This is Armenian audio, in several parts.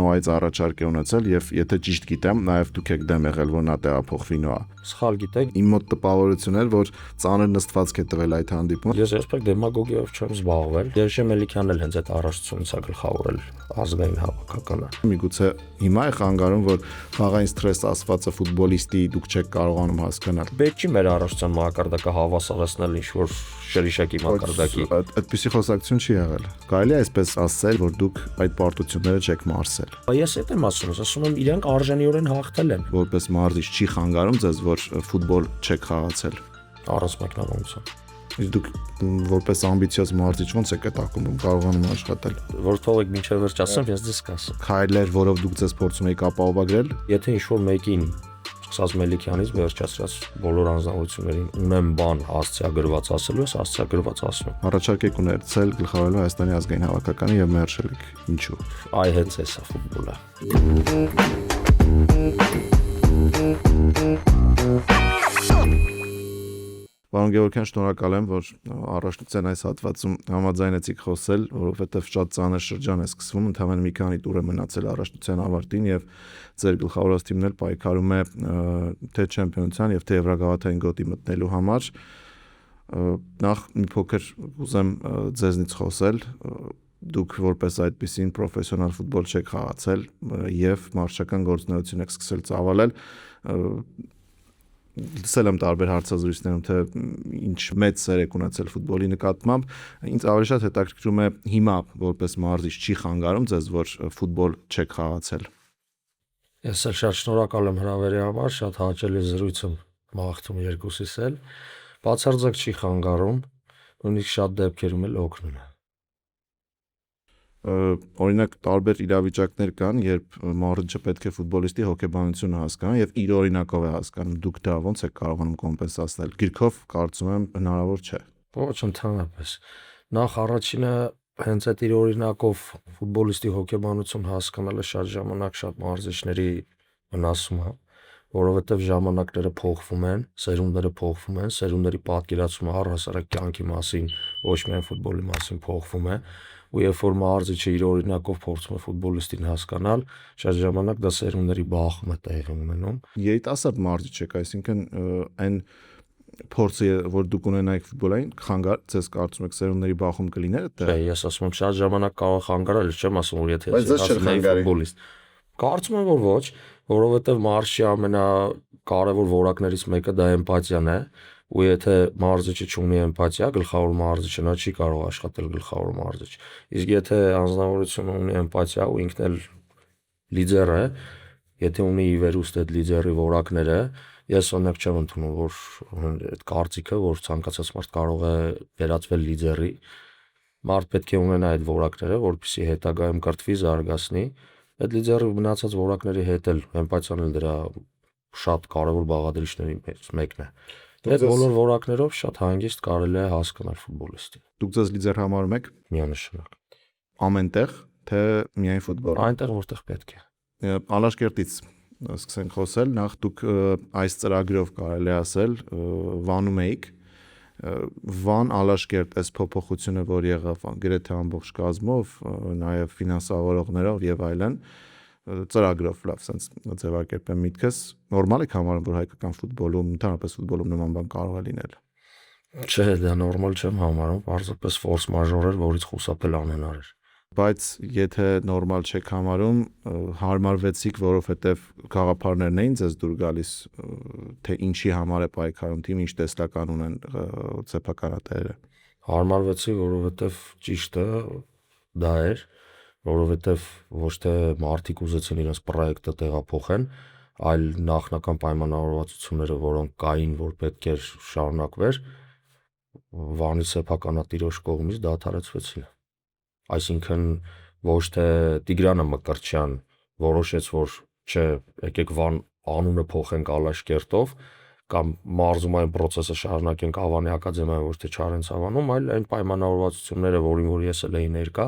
Նոայից առաջարկ է ունեցել եւ եթե ճիշտ գիտեմ, նաեւ դուք եք դեմ եղել, որ նա տեղափոխվի Նոա։ Սխալ գիտեք։ Իմ մոտ տպավորություն էր, որ ծանր նստվածք է տվել այդ հանդիպումը։ Ես այսպես դեմագոգիայով չեմ զբաղվել։ Երշե Մելիքյանն էլ հենց այդ առաջացությունից է գլխավորել ազգային հավաքականը։ Միգուցե հիմա է խանգարում, որ խաղային սթրես ասվածը ֆուտբոլիստի դուք չեք կարողանում հասկանալ։ Պետք չի մեր առաջացան մակարդակը հավասարեցնել ինչ-որ շրիշակի մակարդակի։ Այդպիսի խոսակցություն չի եղել։ Կարելի է այսպես ասել, որ դուք այդ պարտությունները չեք մարսել։ Ես այդ եմ ասում եմ իրենք արժանիորեն հաղթել են։ Որպես մարզիչ չի խանգարում ձեզ, որ ֆուտբոլ չեք խաղացել։ Առանց մեկնաբանության։ Իսկ դուք որպես ամբիցիոզ մարզիչ ոնց եք այդ ակումբում կարողանում աշխատել։ Որ թողեք մինչև վերջ ասեմ, ես ձեզ կասեմ։ Քայլեր, որով դուք ձեզ փորձում եք ապահովագրել։ Եթե ինչ-որ մեկին սկսած Մելիքյանից վերջացրած բոլոր անձնավորություններին ունեմ բան հասցեագրված ասելու, ես հասցեագրված ասում եմ։ Առաջարկ եք ուներցել գլխավորելու Հայաստանի ազգային հավաքականը եւ մերժել եք։ Ինչու։ Այ հենց էսա ֆուտբոլը։ Պարոն Գևորգյան, շնորհակալ եմ, որ առաջնության այս հատվածում համաձայնեցիք խոսել, որովհետև շատ ծանր շրջան է սկսվում, ընդհանրապես մի քանի տուր է մնացել առաջնության ավարտին եւ ձեր գլխավորած թիմն էլ պայքարում է թե չեմպիոնության եւ թե Եվրագավաթային գոտի մտնելու համար։ Նախ մի փոքր ուզեմ ձեզնից խոսել, դուք որպես այդպիսին պրոֆեսիոնալ ֆուտբոլ չեք խաղացել եւ մարշչական գործունեություն եք սկսել ծավալել։ Լսել եմ տարբեր հարցազրույցներում, թե ինչ մեծ սեր եք ունեցել ֆուտբոլի նկատմամբ, ինձ ավելի շատ հետաքրքրում է հիմա որպես մարզիչ չի խանգարում ձեզ, որ ֆուտբոլ չեք խաղացել։ Ես էլ շատ շնորհակալ եմ հրավերի համար, շատ հաճելի զրույց եմ մաղթում երկուսիս էլ։ Բացարձակ չի խանգարում, նույնիսկ շատ դեպքերում էլ օգնում է։ Օրինակ տարբեր իրավիճակներ կան, երբ մարզիչը պետք է ֆուտբոլիստի հոգեբանությունը հասկանա եւ իր օրինակով է հասկանում, դուք դա ոնց եք կարողանում կոմպենսացնել։ Գրքով կարծում եմ հնարավոր չէ։ Ոչ, ընդհանրապես։ Նախ առաջինը հենց այդ իր օրինակով ֆուտբոլիստի հոգեբանություն հասկանալը շատ ժամանակ շատ մարզիչների վնասում է, որովհետև ժամանակները փոխվում են, սերունդները փոխվում են, սերունդների պատկերացումը առհասարակ կյանքի մասին, ոչ միայն ֆուտբոլի մասին փոխվում է։ Ու երբ որ մարզիչը իր օրինակով փորձում է ֆուտբոլիստին հասկանալ, շատ ժամանակ դա սերունդների բախում է տեղի ունենում։ Երիտասարդ մարզիչ եք, այսինքն այն փորձը, որ դուք ունենայիք ֆուտբոլային, խանգար ձեզ կարծում եք սերունդների բախում կլիներ այդտեղ։ Չէ, ես ասում եմ շատ ժամանակ կարող խանգարել, չեմ ասում, որ եթե ես ֆուտբոլիստ։ Կարծում եմ, որ ոչ, որովհետև մարզչի ամենակարևոր որակներից մեկը դա էմպաթիան է։ Ու եթե մարզիչը չունի էմպաթիա, գլխավոր մարզիչը նա չի կարող աշխատել գլխավոր մարզիչ։ Իսկ եթե անձնավորությունը ունի էմպաթիա ու ինքն էլ լիդեր է, եթե ունի ի վերուստ այդ լիդերի որակները, ես օրինակ չեմ ընդունում, որ այդ կարծիքը, որ ցանկացած մարդ կարող է վերածվել լիդերի, մարդ պետք է ունենա այդ որակները, որպեսզի հետագայում կրթվի, զարգացնի։ Այդ լիդերի մնացած որակների հետ էլ էմպաթիան էլ դրա շատ կարևոր բաղադրիչներից մեկն է։ Այդ բոլոր որակներով շատ հանգիստ կարելի է հասկանալ ֆուտբոլիստին։ Դուք ձեզ լիդեր համարում եք միանշանակ։ Ամենտեղ, թե միայն ֆուտբոլ։ Այնտեղ որտեղ պետք է։ Ալաշկերտից սկսենք խոսել, նախ դուք այս ծրագրով կարելի ասել Վանում էիք, Վան Ալաշկերտ այս փոփոխությունը, որ եղավ գրեթե ամբողջ կազմով, նաև ֆինանսավորողներով եւ այլն, ծրագրով լավ sense ձևակերպեմ միտքս, նորմալ եք համարում, որ հայկական ֆուտբոլում, ընդհանրապես ֆուտբոլում նման բան կարող է լինել։ Չէ, դա նորմալ չեմ համարում, պարզապես ֆորս մաժոր էր, որից խուսափել անհնար էր։ Բայց եթե նորմալ չեք համարում, հարմարվեցիք, որովհետև գաղափարներն էին ձեզ դուր գալիս, թե ինչի համար է պայքարում թիմը, ինչ տեսլական ունեն սեփականատերերը։ Հարմարվեցի, որովհետև ճիշտը դա էր, որովհետև ոչ թե մարդիկ ուզեցին իրենց պրոյեկտը տեղափոխեն, այլ նախնական պայմանավորվածությունները, որոնք կային, որ պետք էր շարունակվեր, Վանի սեփականատիրոջ կողմից դադարեցվեցին։ Այսինքն ոչ թե Տիգրանը Մկրտչյան որոշեց, որ չէ, եկեք Վան անունը փոխենք Ալաշկերտով, կամ մարզում այն process-ը շարունակենք Ավանի ակադեմիայում, ոչ թե Չարենց Ավանում, այլ այն պայմանավորվածությունները, որ ես էլ էի ներկա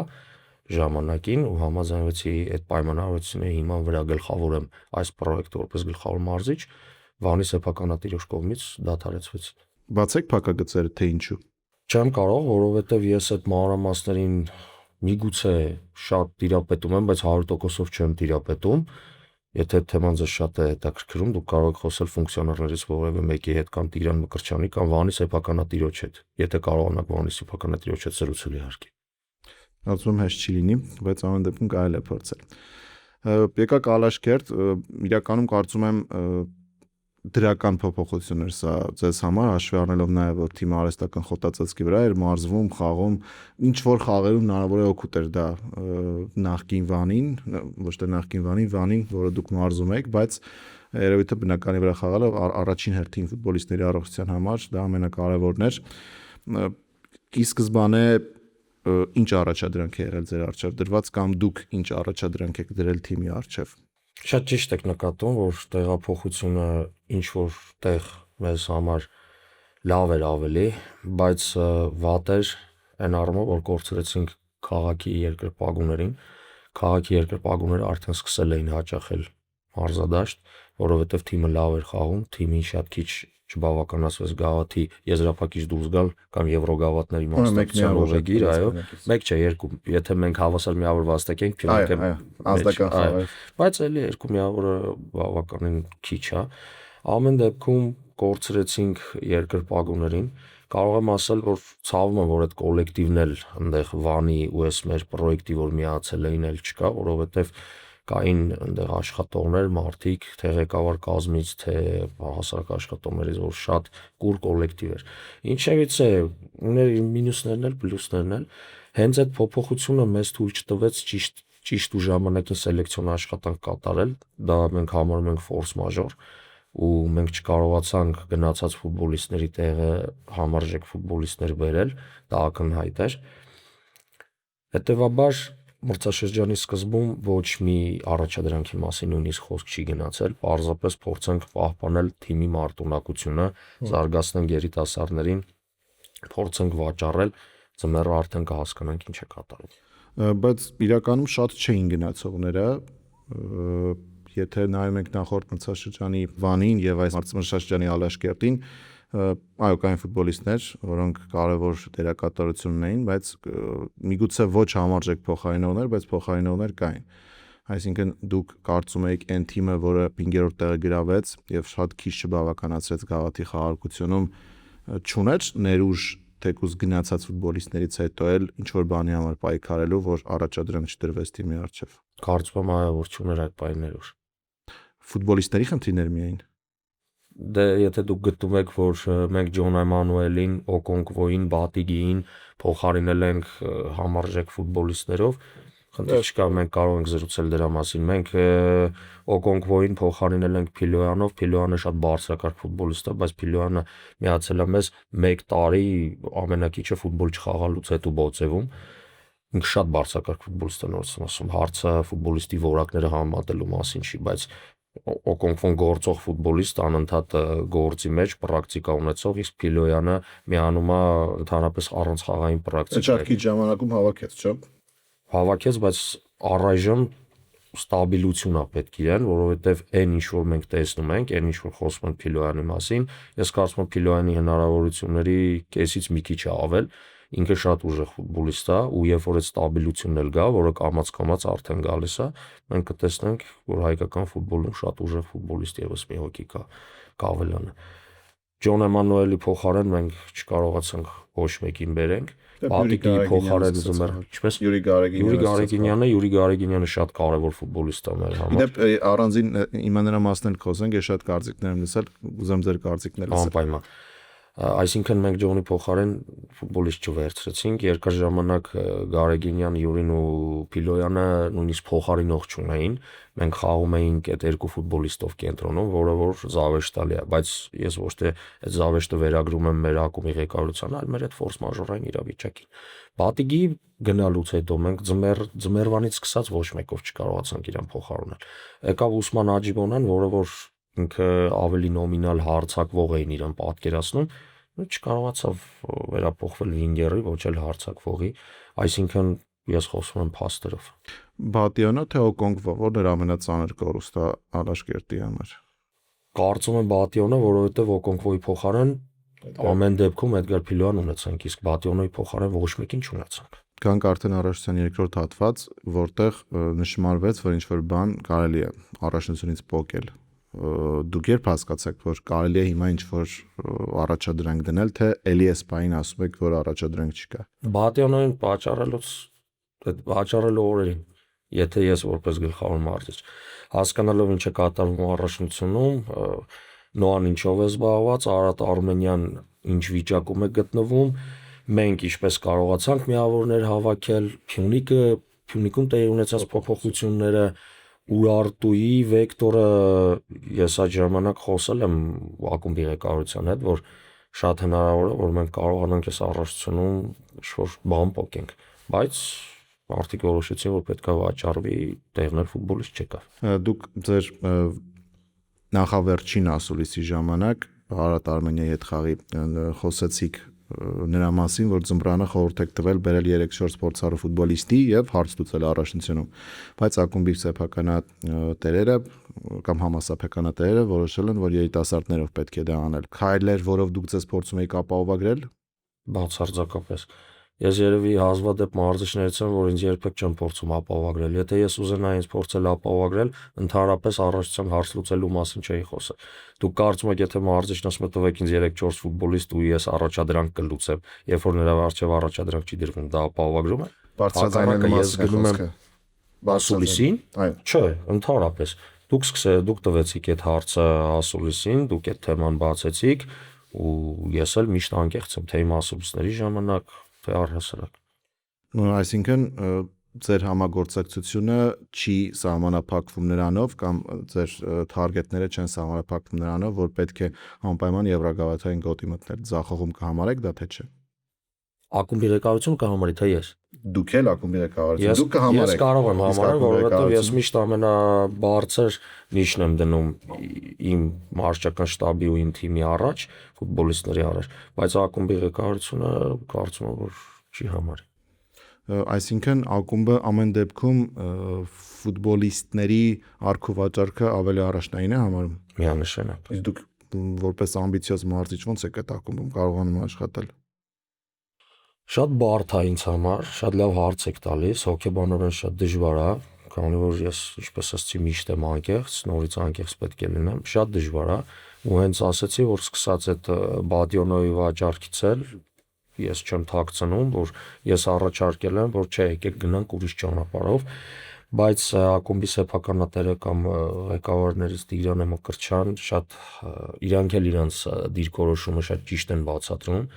ժամանակին ու համաձայնվեցի այդ պայմանավորվածությունների հիման վրա գլխավորեմ այս պրոյեկտը որպես գլխավոր մարզիչ, Վանի սեփականատիրոջ կողմից դադարեցվեցին։ Բացեք փակագծերը, թե ինչու։ Չեմ կարող, որովհետև ես այդ մանրամասներին միգուցե շատ տիրապետում եմ, բայց 100%-ով չեմ տիրապետում։ Եթե թեման ձեզ շատ է հետաքրքրում, դուք կարող եք խոսել ֆունկցիոներներից որևէ մեկի հետ կամ Տիգրան Մկրտչյանի կամ Վանի սեփականատիրոջ հետ, եթե կարողանաք Վանի սեփականատիրոջ հետ զրուցել իհարկե։ Կարծում եմ հեշտ չի լինի, բայց ամեն դեպքում կարելի է փորձել։ Եկա Ալաշկերտ, իրականում կարծում եմ դրական փոփոխություններ սա ձեզ համար, հաշվի առնելով նաև որ թիմը արհեստական խոտածածկի վրա էր մարզվում, խաղում, ինչ որ խաղերում հնարավոր է օգուտ էր դա նախկին Վանին, ոչ թե նախկին Վանին, որը դուք մարզում եք, բայց երևի թե բնականի վրա խաղալը առաջին հերթին ֆուտբոլիստների առողջության համար դա ամենակարևորն էր։ Ի սկզբանե ինչ առաջադրանք է եղել ձեր առջև դրված կամ դուք ինչ առաջադրանք եք դրել թիմի առջև։ Շատ ճիշտ եք նկատում, որ տեղափոխությունը ինչ որ տեղ մեզ համար լավ էր ավելի, բայց վատ էր այն առումով, որ կորցրեցինք քաղաքի երկրպագուներին։ Քաղաքի երկրպագուները արդեն սկսել էին հաճախել մարզադաշտ, որովհետև թիմը լավ էր խաղում, թիմին շատ քիչ չբավականացվեց գավաթի եզրափակիչ դուրս գալ կամ եվրոգավաթների մասնակցության ուղեգիր, այո, մեկ չէ, երկու, եթե մենք հավասար միավոր վաստակ ենք, ազդական խաղ, բայց էլի երկու միավորը բավականին քիչ է։ Ամեն դեպքում կորցրեցինք երկրպագուներին։ Կարող եմ ասել, որ ցավում եմ, որ այդ կոլեկտիվն էլ այնտեղ Վանի ու այս մեր պրոյեկտի, որ միացել էին, էլ չկա, որովհետև կային այնտեղ աշխատողներ, մարդիկ, թե ղեկավար կազմից, թե հասարակ աշխատողներից, որ շատ կուր կոլեկտիվ էր։ Ինչևից է, ուներ իր մինուսներն էլ, պլյուսներն էլ, հենց այդ փոփոխությունը մեզ թույլ չտվեց ճիշտ ու ժամանակին սելեկցիոն աշխատանք կատարել, դա մենք համարում ենք ֆորս մաժոր, ու մենք չկարողացանք գնացած ֆուտբոլիստների տեղը համարժեք ֆուտբոլիստներ բերել, դա ակնհայտ էր։ Հետևաբար մրցաշրջանի սկզբում ոչ մի առաջադրանքի մասին նույնիսկ խոսք չի գնացել, պարզապես փորձենք պահպանել թիմի մարտունակությունը, զարգացնենք երիտասարդներին, փորձենք վաճառել, ձմեռը արդեն կհասկանանք ինչ է կատարվում։ Բայց իրականում շատ չէին գնացողները, եթե նայում ենք նախորդ մրցաշրջանի Վանին եւ այս մրցաշրջանի Ալաշկերտին, այո, կային ֆուտբոլիստներ, որոնք կարևոր դերակատարություն ունեին, բայց միգուցե ոչ համարժեք փոխարինողներ, բայց փոխարինողներ կային։ Այսինքն դուք կարծում եք այն թիմը, որը 5-րդ տեղը գրավեց եւ շատ քիչ չբավականացրեց գավաթի խաղարկությունում, չուներ ներուժ թեկուզ գնացած ֆուտբոլիստներից հետո էլ ինչ որ բանի համար պայքարելու, որ առաջադրանք չդրվեց թիմի առջև։ Կարծում եմ այո, որ չուներ այդ պայն ներուժ։ Ֆուտբոլիստների խնդիրներ միայն։ Դե եթե դուք գտնում եք, որ մենք Ջոն Էմանուելին, Օկոնկվոին, Բատիգիին փոխարինել ենք համարժեք ֆուտբոլիստներով, խնդիր չկա, մենք կարող ենք զրուցել դրա մասին։ Մենք Օկոնկվոին փոխարինել ենք Փիլոյանով, Փիլոյանը շատ բարձրակարգ ֆուտբոլիստ է, բայց Փիլոյանը միացել է մեզ 1 տարի ամենակիչը ֆուտբոլ չխաղալուց հետո Բոցեվում։ Ինքը շատ բարձրակարգ ֆուտբոլիստ է, նորից եմ ասում, հարցը ֆուտբոլիստի որակները համատելու մասին չի, բայց Օկոնկվոն գործող ֆուտբոլիստ, անընդհատ գործի մեջ պրակտիկա ունեցող, իսկ Փիլոյանը միանում է ընդհանրապես առանց խաղային պրակտիկայի։ Շատ քիչ ժամանակում հավաքեց, չէ՞։ Հավաքեց, բայց առայժմ ստաբիլություն է պետք իրեն, որովհետև այն ինչ որ մենք տեսնում ենք, այն ինչ որ խոսում են Փիլոյանի մասին, ես կարծում եմ Փիլոյանի հնարավորությունների կեսից մի քիչ ավել, ինքը շատ ուժեղ ֆուտբոլիստ է ու երբ որ այդ ստաբիլությունն էլ գա, որը կամաց արդեն գալիս է, մենք կտեսնենք, որ հայկական ֆուտբոլում շատ ուժեղ ֆուտբոլիստ եւս մի հոգի կա, կավելանը։ Ջոն Էմանուելի փոխարեն մենք չկարողացանք ոչ մեկին բերենք, Բատիգի փոխարեն զմեր, ինչպես Յուրի Գարեգինյանը շատ կարևոր ֆուտբոլիստ է մեր համար։ Դեպ առանձին հիմա նրա մասն էլ խոսենք, ես շատ կարծիքներ եմ լսել, ուզեմ ձեր կարծիքները լսել։ Անպայման։ Այսինքն մենք Ջոնի փոխարեն ֆուտբոլիստ չվերցրեցինք, երկար ժամանակ Գարեգինյան, Յուրին ու Փիլոյանը նույնիսկ փոխարինող չունեին, մենք խաղում էինք այդ երկու ֆուտբոլիստով կենտրոնում, որը որ զավեշտալի է, բայց ես ոչ թե այդ զավեշտը վերագրում եմ մեր ակումբի ղեկավարությանը, այլ մեր այդ ֆորս մաժորային իրավիճակին։ Բատիգի գնալուց հետո մենք ձմեռվանից սկսած ոչ մեկով չկարողացանք իրան փոխարինել։ Եկավ Ուսման Աջիբոնյան, որը որ ինքը ավելի նոմինալ հարցակվող էին իրան պատկերացնում, չկարողացավ վերափոխվել վինգերի, ոչ էլ հարցակվողի, այսինքն ես խոսում եմ փաստերով։ Բատիոնը թե Օկոնկվո, որն էր ամենածանր կորուստը Ալաշկերտի համար։ Կարծում եմ Բատիոնը, որովհետև Օկոնկվոյի փոխարեն ամեն դեպքում Էդգար Փիլոյան ունեցանք, իսկ Բատիոնոյի փոխարեն ոչ մեկին չունեցանք։ Կանք արդեն առաջնության երկրորդ հատված, որտեղ նշмарվեց, որ ինչ-որ բան կարելի է առաջնությունից փոկել։ Դուք երբ հասկացաք, որ կարելի է հիմա ինչ-որ առաջադրանք դնել, թե էլի էս բային ասում եք, որ առաջադրանք չկա։ Բատյանոյին պատճառելու օրերին, եթե ես որպես գլխավոր մարզիչ հասկանալով ինչ է կատարվում առաջնությունում, Նոան ինչով է զբաղված, Արարատ Արմենյան ինչ վիճակում է գտնվում, մենք ինչպես կարողացանք միավորներ հավաքել, Փյունիկում տեղի ունեցած փոփոխությունները, Ուրարտուի վեկտորը, ես այդ ժամանակ խոսել եմ ակումբի ղեկավարության հետ, որ շատ հնարավոր է, որ մենք կարողանանք այս առաջնությունում ինչ-որ բան փոխենք, բայց մարդիկ որոշեցին, որ պետք է վաճառվի, տեղներ ֆուտբոլիստ չկա։ Դուք ձեր նախավերջին ասուլիսի ժամանակ Արարատ Արմենիայի հետ խաղի խոսեցիք նրա մասին, որ ձմռանը խորհուրդ եք տվել բերել 3-4 սպորտսարու ֆուտբոլիստի եւ հարց լուծել առաջնությունում, բայց ակումբի սեփականատերերը կամ համասեփականատերերը որոշել են, որ երիտասարդներով պետք է դա անել։ Քայլեր, որով դուք ձեզ փորձում եք ապահովագրել։ Բացարձակապես։ Ես երևի հազվադեպ մարզիչներից եմ, որ ինձ երբեք չեմ փորձում ապահովագրել։ Եթե ես ուզենայի ինձ փորձել ապահովագրել, ընդհանրապես առաջնության հարց լուծելու մասին չէի խոսել։ Դուք կարծում եք, եթե մարզիչն ասում է տվեք ինձ 3-4 ֆուտբոլիստ ու ես առաջադրանք կլուծեմ, երբ որ նրա առջև առաջադրանք չի դրվում, դա ապահովագրում է։ Բարձրաձայնելու մասին գնում եմ ասուլիսին։ Այո։ Չէ, ընդհանրապես։ Դուք տվեցիք այդ հարցը ասուլիսին, դուք այդ թեման բացեցիք ու ես էլ միշտ անկեղծ եմ, թե իմ ասուլիսների ժամանակ, թե առհասարակ։ Այսինքն ձեր համագործակցությունը չի սահմանափակվում նրանով կամ ձեր թարգետները չեն սահմանափակվում նրանով, որ պետք է անպայման եվրագավաթային գոտի մտնել։ Ձախողում կհամարեք դա թե չէ։ Ակումբի ղեկավարությունը կհամարի, թե ես։ Դուք էլ ակումբի ղեկավարություն, դուք կհամարեք։ Ես կարող եմ համարել, որովհետև ես միշտ ամենաբարձր նիշն եմ դնում իմ մարզչական շտաբի ու իմ թիմի առաջ, ֆուտբոլիստների առաջ, բայց ակումբի ղեկավարությունը կարծում եմ, որ չի համարի։ Այսինքն ակումբը ամեն դեպքում ֆուտբոլիստների առքուվաճառքը ավելի առաջնային է համարում։ Միանշանակ։ Իսկ դուք որպես ամբիցիոզ մարզիչ ոնց եք այդ ակումբում կարողանում աշխատել։ Շատ բարդ է ինձ համար, շատ լավ հարց եք տալիս, հոգեբանորեն շատ դժվար է, քանի որ ես, ինչպես ասացի, միշտ եմ անկեղծ, նորից անկեղծ պետք է լինեմ, շատ դժվար է, ու հենց ասացի, որ սկսած այդ Բադիոնոյի վաճառքից էլ ես չեմ թաքցնում, որ ես առաջարկել եմ, որ չէ, եկեք գնանք ուրիշ ճանապարհով, բայց ակումբի սեփականատերը կամ ղեկավարներից Տիգրանը Մկրտչյան շատ իրանք էլ իրանց դիրքորոշումը շատ ճիշտ են բացատրում,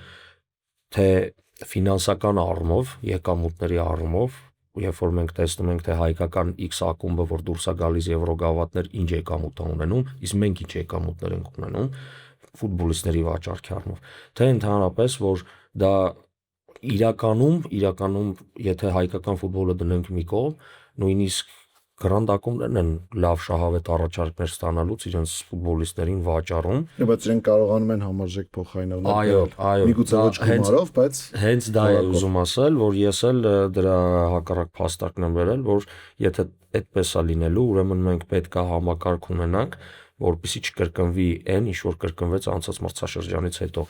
թե ֆինանսական առումով, եկամուտների առումով, երբ որ մենք տեսնում ենք, թե հայկական X ակումբը, որ դուրս է գալիս եվրոգավաթներ, ինչ եկամուտ է ունենում, իսկ մենք ինչ եկամուտներ ենք ունենում ֆուտբոլիստների վաճառքի առումով, թե ընդհանրապես, որ դա իրականում, եթե հայկական ֆուտբոլը դնենք մի կողմ, նույնիսկ գրանդ ակումբներն են լավ շահավետ առաջարկներ ստանալուց իրենց ֆուտբոլիստերին վաճառում։ Բայց իրենք կարողանում են համարժեք փոխարինել։ Այո, միգուցե ոչ գումարով, բայց հենց դա է ուզում ասել, որ ես էլ դրա հակառակ փաստարկն եմ վերել, որ եթե այդպես է լինելու, ուրեմն մենք պետք է համակարգ ունենանք, որպեսզի չկրկնվի այն, ինչ որ կրկնվեց անցած մրցաշրջանից հետո։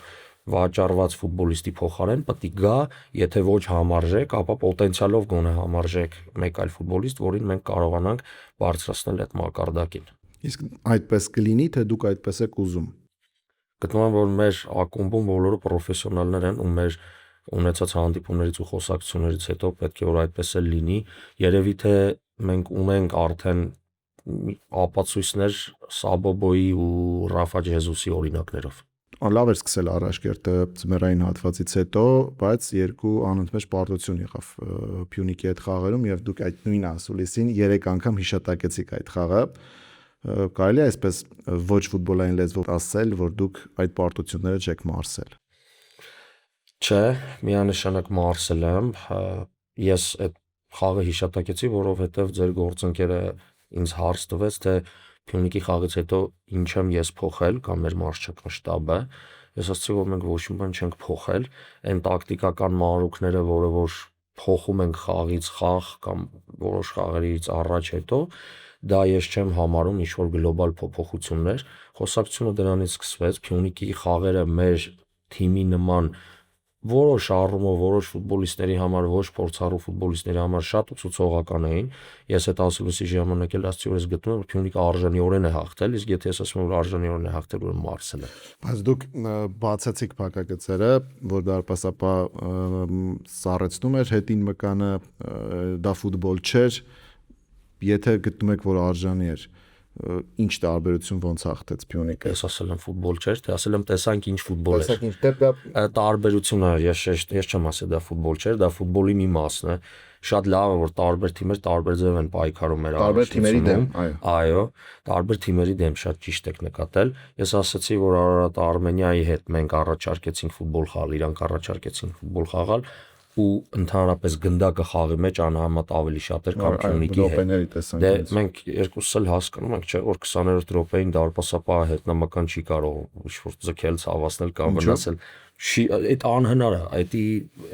Վաճառված ֆուտբոլիստի փոխարեն պետք է գա, եթե ոչ համարժեք, ապա պոտենցիալով գոնե համարժեք մեկ այլ ֆուտբոլիստ, որին մենք կարողանանք բարձրացնել այդ մակարդակին։ իսկ այդպես կլինի, թե դուք այդպես եք ուզում։ Գտնում եմ, որ մեր ակումբում բոլորը պրոֆեսիոնալներ են ու մեր ունեցած հանդիպումներից ու խոսակցություններից հետո պետք է որ այդպես էլ լինի։ Երևի թե մենք ունենք արդեն ապացույցներ Սաբոբոյի ու Ռաֆա Ջեզուսի օրինակներով։ Լավ էր սկսել առաջերտը ձմեռային հատվածից հետո, բայց երկու անընդմեջ պարտություն եղավ Փյունիկի հետ խաղերում եւ դուք այդ նույն ասուլիսին 3 անգամ հիշատակեցիք այդ խաղը։ Կարելի է այսպես ոչ ֆուտբոլային լեզվով ասել, որ դուք այդ պարտությունները չեք մարսել։ Չէ, միանշանակ մարսել եմ։ Ես այդ խաղը հիշատակեցի, որովհետեւ ձեր գործընկերը ինձ հարց տվեց, թե Փյունիկի խաղից հետո ինչ եմ ես փոխել կամ մեր մարզչական շտաբը, ես ասացի, որ մենք ոչ մի բան չենք փոխել, այն տակտիկական մանրուքները, որը որ փոխում ենք խաղից խաղ կամ որոշ խաղերից առաջ հետո, դա ես չեմ համարում ինչ-որ գլոբալ փոփոխություններ, խոսակցությունը դրանից սկսվեց, Փյունիկի խաղերը մեր թիմի նման որոշ առումով որոշ ֆուտբոլիստների համար, ոչ փորձառու ֆուտբոլիստների համար շատ ուցուցողական էին։ Ես այդ ասուլիսի ժամանակ էլ ասացի, որ ես գտնում եմ, որ Փյունիկը արժանիորեն է հաղթել, իսկ եթե ես ասում եմ, որ արժանիորեն է հաղթել, ուրեմն Մարսելը։ Բայց դուք բացացիք փակագծերը, որ դարպասապահ սառեցնում էր հետին մկանը, դա ֆուտբոլ չէր, եթե գտնում եք, որ արժանի էր, ինչ տարբերություն ոնց հաղթեց Փյունիկը։ Ես ասել եմ ֆուտբոլ չէր, թե ասել եմ տեսանք ինչ ֆուտբոլ է։ Տեսակ ինչ դա Տարբերությունը ես չեմ ասել դա ֆուտբոլ չէր, դա ֆուտբոլի մի մասն է։ Շատ լավ է, որ տարբեր թիմեր տարբեր ձև են պայքարում մեր տարբեր թիմերի դեմ, այո, տարբեր թիմերի դեմ շատ ճիշտ եք նկատել։ Ես ասացի, որ Արարատ Արմենիայի հետ մենք առաջարկեցինք ֆուտբոլ խաղալ, իրանք առաջարկեցին ֆուտբոլ խաղալ ու ընդհանրապես գնդակը խաղի մեջ անհամեմատ ավելի շատ էր քան Փյունիկի հետ։ Դե մենք երկուսս էլ հասկանում ենք, չէ՞, որ 20-րդ րոպեին դարպասապահը հետնամական չի կարող ինչ-որ ձգել, ցավացնել կամ վնասել։ Այդ անհնար է, այդի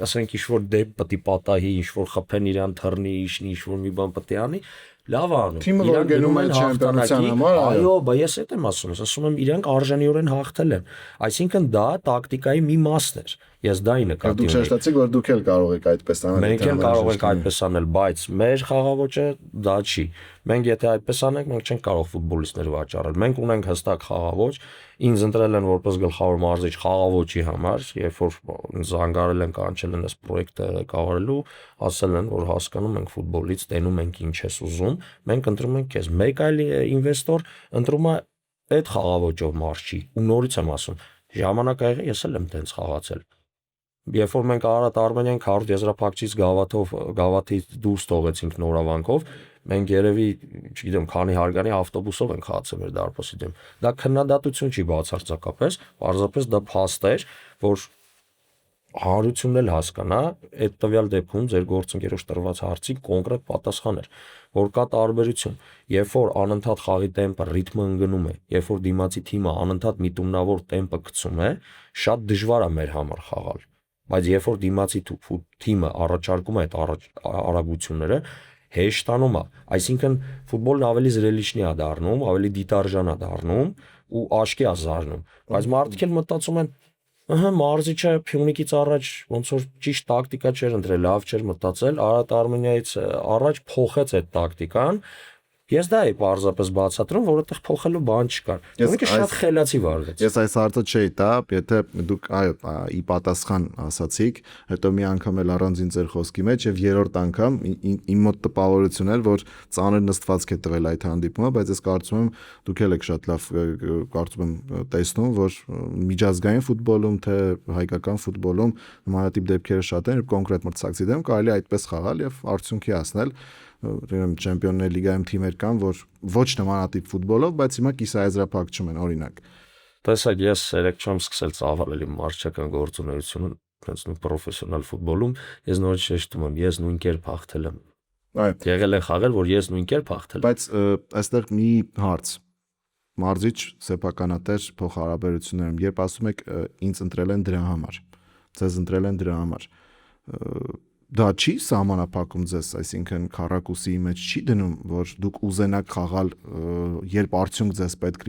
ասենք ինչ-որ դեպ պետք է պատահի, ինչ-որ խփեն իրան թռնի, իշնի, ինչ-որ մի բան պետք է անի, լավ է անում։ Թիմը որ գնում է չեմպիոնության համար, այո, բայց ես այդ եմ ասում եմ իրանք արժանիորեն հաղթել են։ Այսինքն դա տակտիկայի մի մասն էր։ Ես դա ի նկատի ունեի։ Դուք շեշտացիք, որ դուք էլ կարող եք այդպես անել։ Մենք էլ կարող ենք այդպես անել, բայց մեր խաղաոճը դա չի։ Մենք եթե այդպես անենք, մենք չենք կարող ֆուտբոլիստներ վաճառել։ Մենք ունենք հստակ խաղաոճ, ինձ ընտրել են որպես գլխավոր մարզիչ խաղաոճի համար, երբ որ զանգարել են, կանչել են այս պրոյեկտը ղեկավարելու, ասել են, որ հասկանում ենք ֆուտբոլից, տենում ենք ինչ ես ուզում, մենք ընտրում ենք քեզ։ Մեկ այլ ինվեստոր ընտրում է այդ խաղաոճով մարզչի, ու նորից եմ ասում, ժամանակ ա եղել, ես էլ եմ տենց խաղացել։ Երբ որ մենք Արարատ Արմենիան 100 եզրափակչից գավաթից դուրս թողեցինք նորավանքով, մենք երևի, չգիտեմ, քանի հարգանի ավտոբուսով ենք խաղացել մեր դարպասի դեմ։ Դա քննադատություն չի բացարձակապես, պարզապես դա փաստ էր, որ հանրությունն էլ հասկանա, այդ տվյալ դեպքում ձեր գործընկերոջ տրված հարցի կոնկրետ պատասխան էր, որ կա տարբերություն, երբ որ անընդհատ խաղի տեմպը, ռիթմը ընկնում է, երբ որ դիմացի թիմը անընդհատ միտումնավոր տեմպը գցում է, շատ դժվար է մեր համար խաղալ։ Բայց երբ որ դիմացի թիմը առաջարկում է այդ արագությունները, հեշտանում է, այսինքն ֆուտբոլն ավելի զրելիչնի է դառնում, ավելի դիտարժան է դառնում ու աչքի է զարնում։ Բայց մարդիկ էլ մտածում են, մարզիչը Փյունիկից առաջ ոնց որ ճիշտ տակտիկա չէր ընտրել, լավ չէր մտածել, Արարատ Արմենիայից առաջ փոխեց այդ տակտիկան։ Ես դա էի պարզապես բացատրում, որ այդտեղ փոխելու բան չկար։ Փյունիկը շատ խելացի վարվեց։ Ես այս հարցը չէի տա, եթե դուք այո, ի պատասխան ասացիք, հետո մի անգամ էլ առանձին ձեր խոսքի մեջ եւ երրորդ անգամ իմ մոտ տպավորություն էր, որ ծանր նստվածք է տվել այդ հանդիպումը, բայց ես կարծում եմ դուք էլ եք շատ լավ կարծում եմ տեսնում, որ միջազգային ֆուտբոլում թե հայկական ֆուտբոլում նմանատիպ դեպքերը շատ են, կոնկրետ մրցակցի դեմ կարելի այդպես խաղալ եւ արդյունքի հասնել։ Չեմպիոններ լիգայում թիմեր կան, որ ոչ նմանատիպ ֆուտբոլով, բայց հիմա կիսաեզրափակչում են, օրինակ։ Տեսեք, ես երեք չեմ սկսել ծավալել իմ մարզչական գործունեությունը, հենց նույն պրոֆեսիոնալ ֆուտբոլում, ես նորից շեշտում եմ, ես նույն կերպ հաղթել եմ։ Այո։ Եղել է խաղեր, որ ես նույն կերպ հաղթել եմ։ Բայց այստեղ մի հարց։ Մարզիչ սեփականատեր փոխհարաբերություններում, երբ ասում եք ինձ ընտրել են դրա համար, ձեզ ընտրել են դրա համար, դա չի սահմանափակում ձեզ, այսինքն քառակուսի մեջ չի դնում, որ դուք ուզենաք խաղալ, երբ արդյունք ձեզ պետք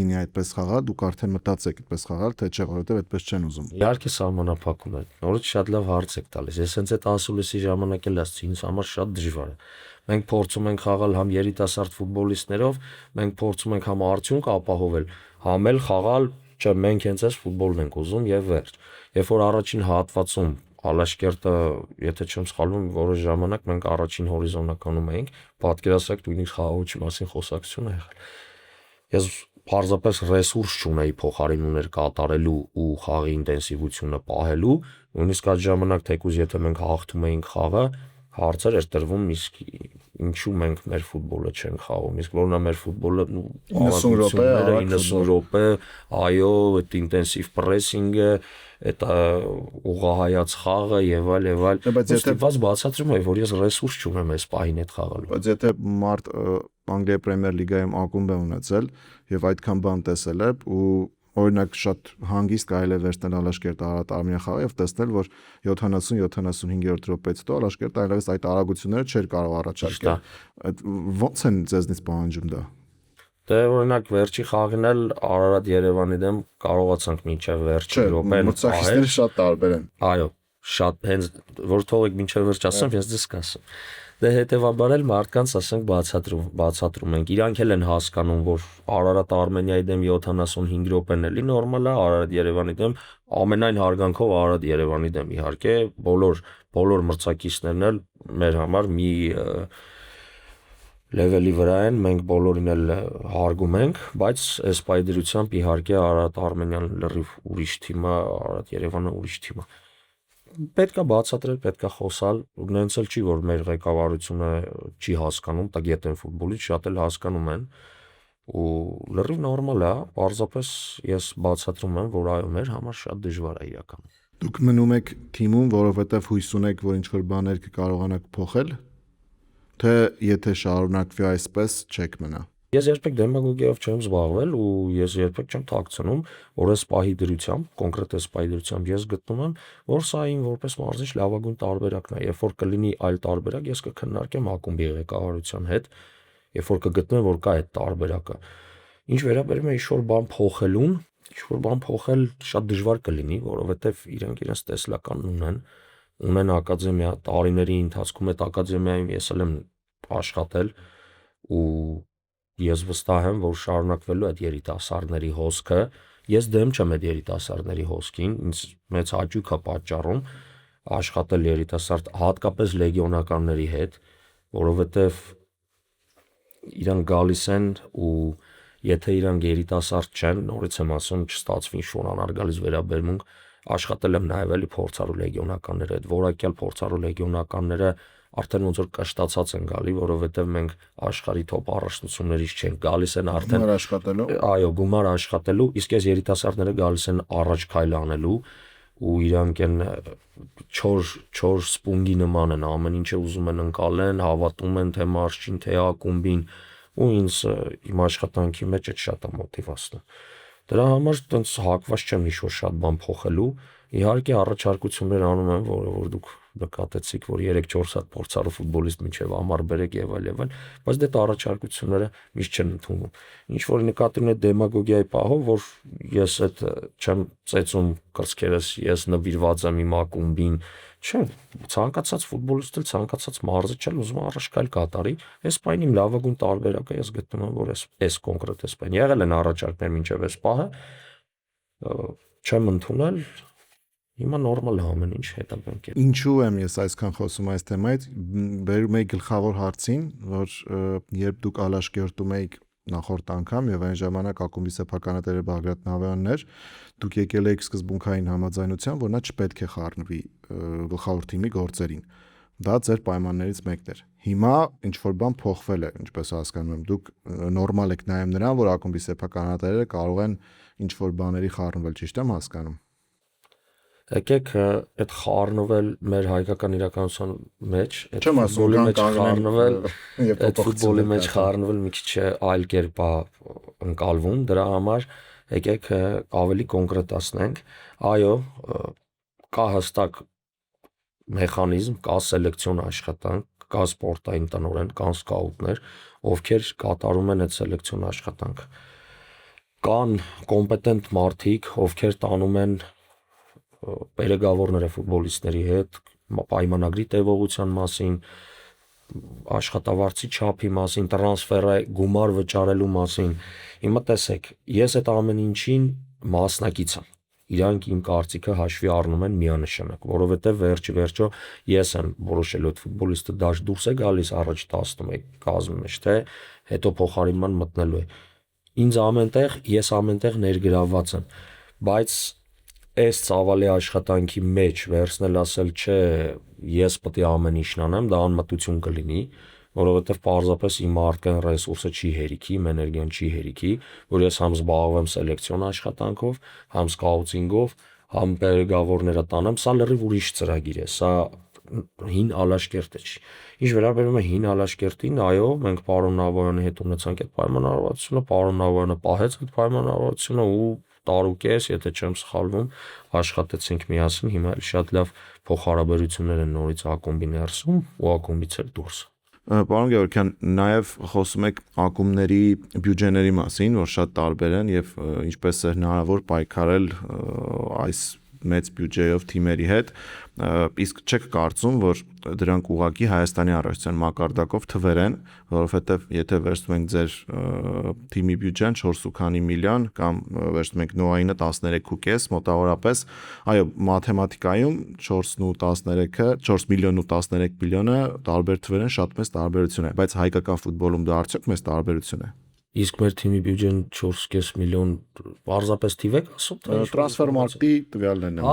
լինի այդպես խաղալ, դուք արդեն մտածեք այդպես խաղալ, թե չէ, որովհետև այդպես չեն ուզում։ Իհարկե սահմանափակում է։ Նորից շատ լավ հարց եք տալիս։ Ես հենց այդ ասուլիսի ժամանակ էլ ասացի, ինձ համար շատ դժվար է։ Մենք փորձում ենք խաղալ համ երիտասարդ ֆուտբոլիստներով, մենք փորձում ենք համ արդյունք ապահովել, համ էլ խաղալ, չէ, մենք հենց այս ֆուտբոլն ենք ուզում եւ վերջ։ Երբ որ առաջին հատվածում Ալաշկերտը, եթե չեմ սխալվում, որոշ ժամանակ մենք առաջին հորիզոնականում էինք, պատկերացրեք նույնիսկ խաղաոճի մասին խոսակցություն է եղել։ Ես պարզապես ռեսուրս չունեի փոխարինումներ կատարելու ու խաղի ինտենսիվությունը պահելու, նույնիսկ այդ ժամանակ թեկուզ եթե մենք հաղթում էինք խաղը, հարցեր էր տրվում, իսկ ինչու մենք մեր ֆուտբոլը չենք խաղում, իսկ որն է մեր ֆուտբոլը 90 րոպե, այո, այդ ինտենսիվ պրեսինգը, այդ ուղղահայաց խաղը եւ այլ, ստիպված բացատրում եմ, որ ես ռեսուրս չունեմ այս պահին այդ խաղալու։ Բայց եթե մարդ Անգլիայի Պրեմիեր լիգայում ակումբ է ունեցել եւ այդքան բան տեսել է ու օրինակ շատ հանգիստ կարելի է վերցնել Ալաշկերտը Արարատ Արմենիա խաղը եւ տեսնել, որ 70-75-րդ րոպեից հետո Ալաշկերտը այլևս այդ արագությունները չէր կարող առաջարկել։ Ոնց են ձեզնից պահանջում դա։ Դե օրինակ վերջի խաղին էլ Արարատ Երևանի դեմ կարողացանք մինչև վերջի րոպեն մրցակիցները շատ տարբեր են։ Այո, շատ հենց որ թողեք մինչև վերջ ասեմ, ես դες կասեմ։ Դե հետեւաբար էլ մարդկանց ասենք բացատրում ենք։ Իրանք էլ են հասկանում, որ Արարատ Արմենիայի դեմ 75 րոպեն էլի նորմալ է, Արարատ Երևանի դեմ ամենայն հարգանքով Արարատ Երևանի դեմ իհարկե բոլոր մրցակիցներն էլ մեր համար մի լեվելի վրա են, մենք բոլորին էլ հարգում ենք, բայց այս պայդրությամբ իհարկե Արարատ Արմենիան լրիվ ուրիշ թիմ է, Արարատ Երևանը ուրիշ թիմ է։ Պետք է բացատրել, պետք է խոսալ, նենց էլ չի, որ մեր ղեկավարությունը չի հասկանում, տագետ են ֆուտբոլից, շատ էլ հասկանում են ու լրիվ նորմալ է, պարզապես ես բացատրում եմ, որ այո, մեր համար շատ դժվար է իրականում։ Դուք մնում եք թիմում, որովհետև հույս ունեք, որ ինչ-որ բաներ կկարողանաք փոխել, թե եթե շարունակվի այսպես, չեք մնա։ Ես երբեք դեմագոգիայով չեմ զբաղվել ու ես երբեք չեմ թաքցնում, որ այս պահի դրությամբ, կոնկրետ այս պահի դրությամբ ես գտնում եմ, որ սա իմ որպես մարզիչ լավագույն տարբերակն է, երբ որ կլինի այլ տարբերակ, ես կքննարկեմ ակումբի ղեկավարության հետ, երբ որ կգտնեմ, որ կա այդ տարբերակը։ Ինչ վերաբերում է ինչ-որ բան փոխելուն, ինչ-որ բան փոխել շատ դժվար կլինի, որովհետև իրենք իրենց տեսլականն ունեն ակադեմիա, տարիների ընթացքում այդ ակադեմիայում ես եմ աշխատել ու ես վստահ եմ, որ շարունակվելու այդ երիտասարդների հոսքը, ես դեմ չեմ այդ երիտասարդների հոսքին, ինձ մեծ հաճույք է պատճառում աշխատել երիտասարդ, հատկապես լեգիոնականների հետ, որովհետև իրանք գալիս են ու եթե իրանք երիտասարդ չեն, նորից եմ ասում, չստացվի ինչ-որ անարգալից վերաբերմունք, աշխատել եմ նաև էլի փորձառու լեգիոնականների հետ, որակյալ փորձառու լեգիոնականները արդեն ոնց որ կշտացած են գալի, որովհետև մենք աշխարհի top առաջնություններից չենք, գալիս են արդեն գումար աշխատելու։ Այո, գումար աշխատելու, իսկ այս երիտասարդները գալիս են առաջ քայլ անելու ու իրանք են չոր սպունգի նման են, ամեն ինչը ուզում են ընկալեն, հավատում են թե մարշչին, թե ակումբին ու ինձ իմ աշխատանքի մեջ այդ շատ է մոտիվացնում։ Դրա համար տենց հակված չեմ ինչ-որ շատ բան փոխելու, իհարկե առաջարկություններ անում եմ, որ դուք նկատեցիք, որ 3-4 հատ փորձառու ֆուտբոլիստ մինչև ամառ բերեք եւ այլ, բայց դե առաջարկությունները միշտ չեն ընդունվում։ Ինչ որ նկատի ունի դեմագոգիայի պահով, որ ես այդ չեմ ծեծում կրծքերս, ես նվիրված եմ իմ ակումբին, չէ, ցանկացած ֆուտբոլիստ էլ ցանկացած մարզիչ էլ ուզում է առաջ քայլ կատարի, այս պայն իմ լավագույն տարբերակը ես գտնում եմ, որ այս կոնկրետ այս պայն եղել են առաջարկներ մինչև այս պահը, չեմ ընդունել, հիմա նորմալ է ամեն ինչ, հետապենք է։ Ինչու եմ ես այսքան խոսում այս թեմայից, բերում էի գլխավոր հարցին, որ երբ դուք ալաշկերտում էիք նախորդ անգամ եւ այն ժամանակ ակումբի սեփականատերը Բաղրատ Նավյանն էր, դուք եկել եք սկզբունքային համաձայնության, որ նա չպետք է խառնվի գլխավոր թիմի գործերին։ Դա ձեր պայմաններից մեկն էր։ Հիմա ինչ որ բան փոխվել է, ինչպես հասկանում եմ, դուք նորմալ եք նայում նրան, որ ակումբի սեփականատերերը կարող են ինչ որ բաների խառնվել, ճիշտ եմ հասկանում։ Եկեք այդ խառնվել մեր հայկական իրականության մեջ, այդ Չեմ ասում ֆուտբոլի մեջ խառնվել, եւ այդ ֆուտբոլի մեջ խառնվել մի քիչ այլ կերպ է ընկալվում, դրա համար եկեք ավելի կոնկրետացնենք։ Այո, կա հստակ մեխանիզմ, կա սելեկցիոն աշխատանք, կա սպորտային տնօրեն, կան սկաուտներ, ովքեր կատարում են այդ սելեկցիոն աշխատանքը։ Կան կոմպետենտ մարդիկ, ովքեր տանում են պերեգավորները ֆուտբոլիստների հետ, պայմանագրի տևողության մասին, աշխատավարձի չափի մասին, տրանսֆերը գումար վճարելու մասին։ Հիմա տեսեք, ես այդ ամեն ինչին մասնակից եմ։ Իրանք իմ կարծիքը հաշվի առնում են միանշանակ, որովհետև վերջը ես եմ որոշելու այդ ֆուտբոլիստը դաշտ դուրս է գալիս առաջ 11 կազմի մեջ, թե հետո փոխարինման մտնելու է։ Ես ամենտեղ ներգրավված եմ, բայց այս ցավալի աշխատանքի մեջ վերցնել ասել չէ, ես պետք է ամեն ինչն անեմ, դա անմտություն կլինի, որովհետև պարզապես իմ մարդկային ռեսուրսը չի հերիքի, իմ էներգիան չի հերիքի, որ ես համ զբաղվեմ սելեկցիոն աշխատանքով, համ սկաուտինգով, համ պերեգավորները տանեմ, սա լրիվ ուրիշ ծրագիր է, սա հին ալաշկերտը չի։ Ինչ վերաբերում է հին ալաշկերտին, այո, մենք պարոն Նավոյանի հետ ունեցանք այդ պայմանավորվածությունը, պարոն Նավոյանը պահեց այդ պայմանավորվածությունը ու տարուկես, եթե չեմ սխալվում, աշխատեցինք միասին, հիմա շատ լավ փոխհարաբերություններ են նորից ակումբի ներսում ու ակումբից էլ դուրս։ Պարոն Գևորգյան, նաև խոսում եք ակումբների բյուջեների մասին, որ շատ տարբեր են եւ ինչպես է հնարավոր պայքարել այս մեծ բյուջեով թիմերի հետ, իսկ չեք կարծում, որ դրանք ուղղակի Հայաստանի առաջնության մակարդակով թվեր են, որովհետեւ եթե վերցնում ենք ձեր թիմի բյուջեն 4 քանի միլիոն կամ վերցնում ենք Նոայինը 13.5 մոտավորապես, այո, մաթեմատիկայում 4-ն ու 13-ը 4 միլիոնն ու 13 միլիոնը տարբեր թվեր են, շատ մեծ տարբերություն է, բայց հայկական ֆուտբոլում դա արդյոք մեծ տարբերություն է։ Իսկ մեր թիմի բյուջեն 4.5 միլիոն պարզապես թիվ եք ասում, թե Տրանսֆերմարտի տվյալներն են։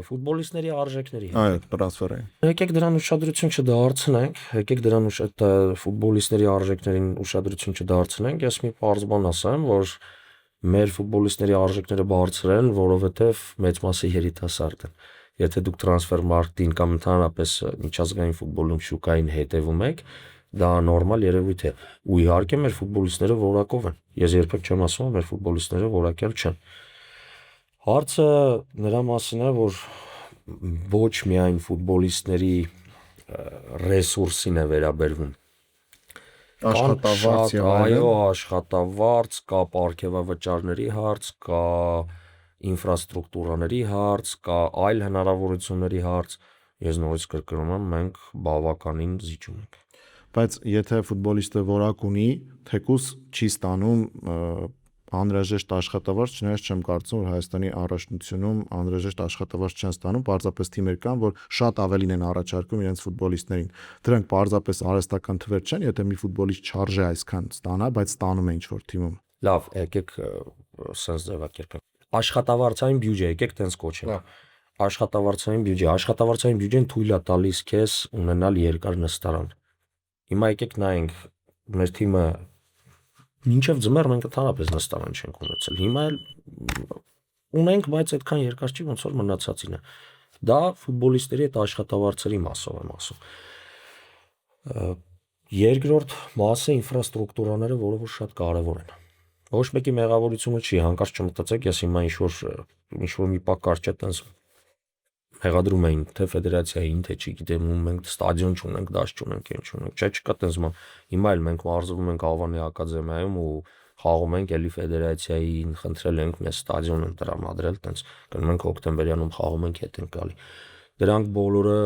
ֆուտբոլիստների արժեքների հետ։ Այո, տրանսֆերային։ Եկեք դրան ուշադրություն չդարձնենք, եկեք դրան ֆուտբոլիստների արժեքներին ուշադրություն չդարձնենք, ես մի պարզ բան ասեմ, որ մեր ֆուտբոլիստների արժեքները բարձր են, որովհետև մեծ մասը երիտասարդ են։ Եթե դուք տրանսֆերմարտին կամ ընդհանրապես միջազգային ֆուտբոլում շուկային հետևում եք, դա նորմալ երևույթ է։ Ու իհարկե մեր ֆուտբոլիստները որակով են։ Ես երբեք չեմ ասում, որ մեր ֆուտբոլիստները որակյալ չեն։ Հարցը նրա մասին է, որ ոչ միայն ֆուտբոլիստների ռեսուրսին է վերաբերվում։ Աշխատավարձ եւ այո, աշխատավարձ, կա պարգևավճարների հարց, կա ինֆրաստրուկտուրաների հարց, կա այլ հնարավորությունների հարց։ Ես նորից կրկնում եմ, մենք բավականին զիջում ենք։ Բայց եթե ֆուտբոլիստը որակ ունի, թեկուզ չի ստանում անհրաժեշտ աշխատավարձ, չնայած չեմ կարծում, որ Հայաստանի առաջնությունում անհրաժեշտ աշխատավարձ չեն ստանում, պարզապես թիմեր կան, որ շատ ավելին են առաջարկում իրենց ֆուտբոլիստներին։ Դրանք պարզապես արհեստական թվեր չեն, եթե մի ֆուտբոլիստ չարժե այսքան ստանա, բայց ստանում է ինչ-որ թիմում։ Լավ, եկեք սենց ձևակերպենք։ Աշխատավարձային բյուջե, եկեք տենց կոչենք։ Աշխատավարձային բյուջեն թույլ է տալիս քեզ ունենալ երկար նստարան։ Հիմա եկեք նայենք, մեր թիմը մինչև ձմեռ մենք ընդհանրապես նստարան չենք ունեցել։ Հիմա էլ ունենք, բայց այդքան երկար չի, ոնց որ մնացածին է։ Դա ֆուտբոլիստերի հետ աշխատավարձերի մասով եմ ասում։ Երկրորդ մասը ինֆրաստրուկտուրաները, որը որ շատ կարևոր են։ Ոչ մեկի մեղավորությունը չի, հանկարծ չմտածեք, ես հիմա ինչ-որ մի պակաս չէ, տենց մեղադրում էին թե ֆեդերացիային, թե չգիտեմ, մենք ստադիոն չունենք, դաշտ չունենք, ինչ չունենք, չէ, չկա տենց բան։ Հիմա էլ մենք մարզվում ենք Ավանի ակադեմիայում ու խաղում ենք էլի ֆեդերացիային, խնդրել ենք մեզ ստադիոն են տրամադրել, տենց գնում ենք հոկտեմբերյանում խաղում ենք, հետ ենք գալի։ Դրանք բոլորը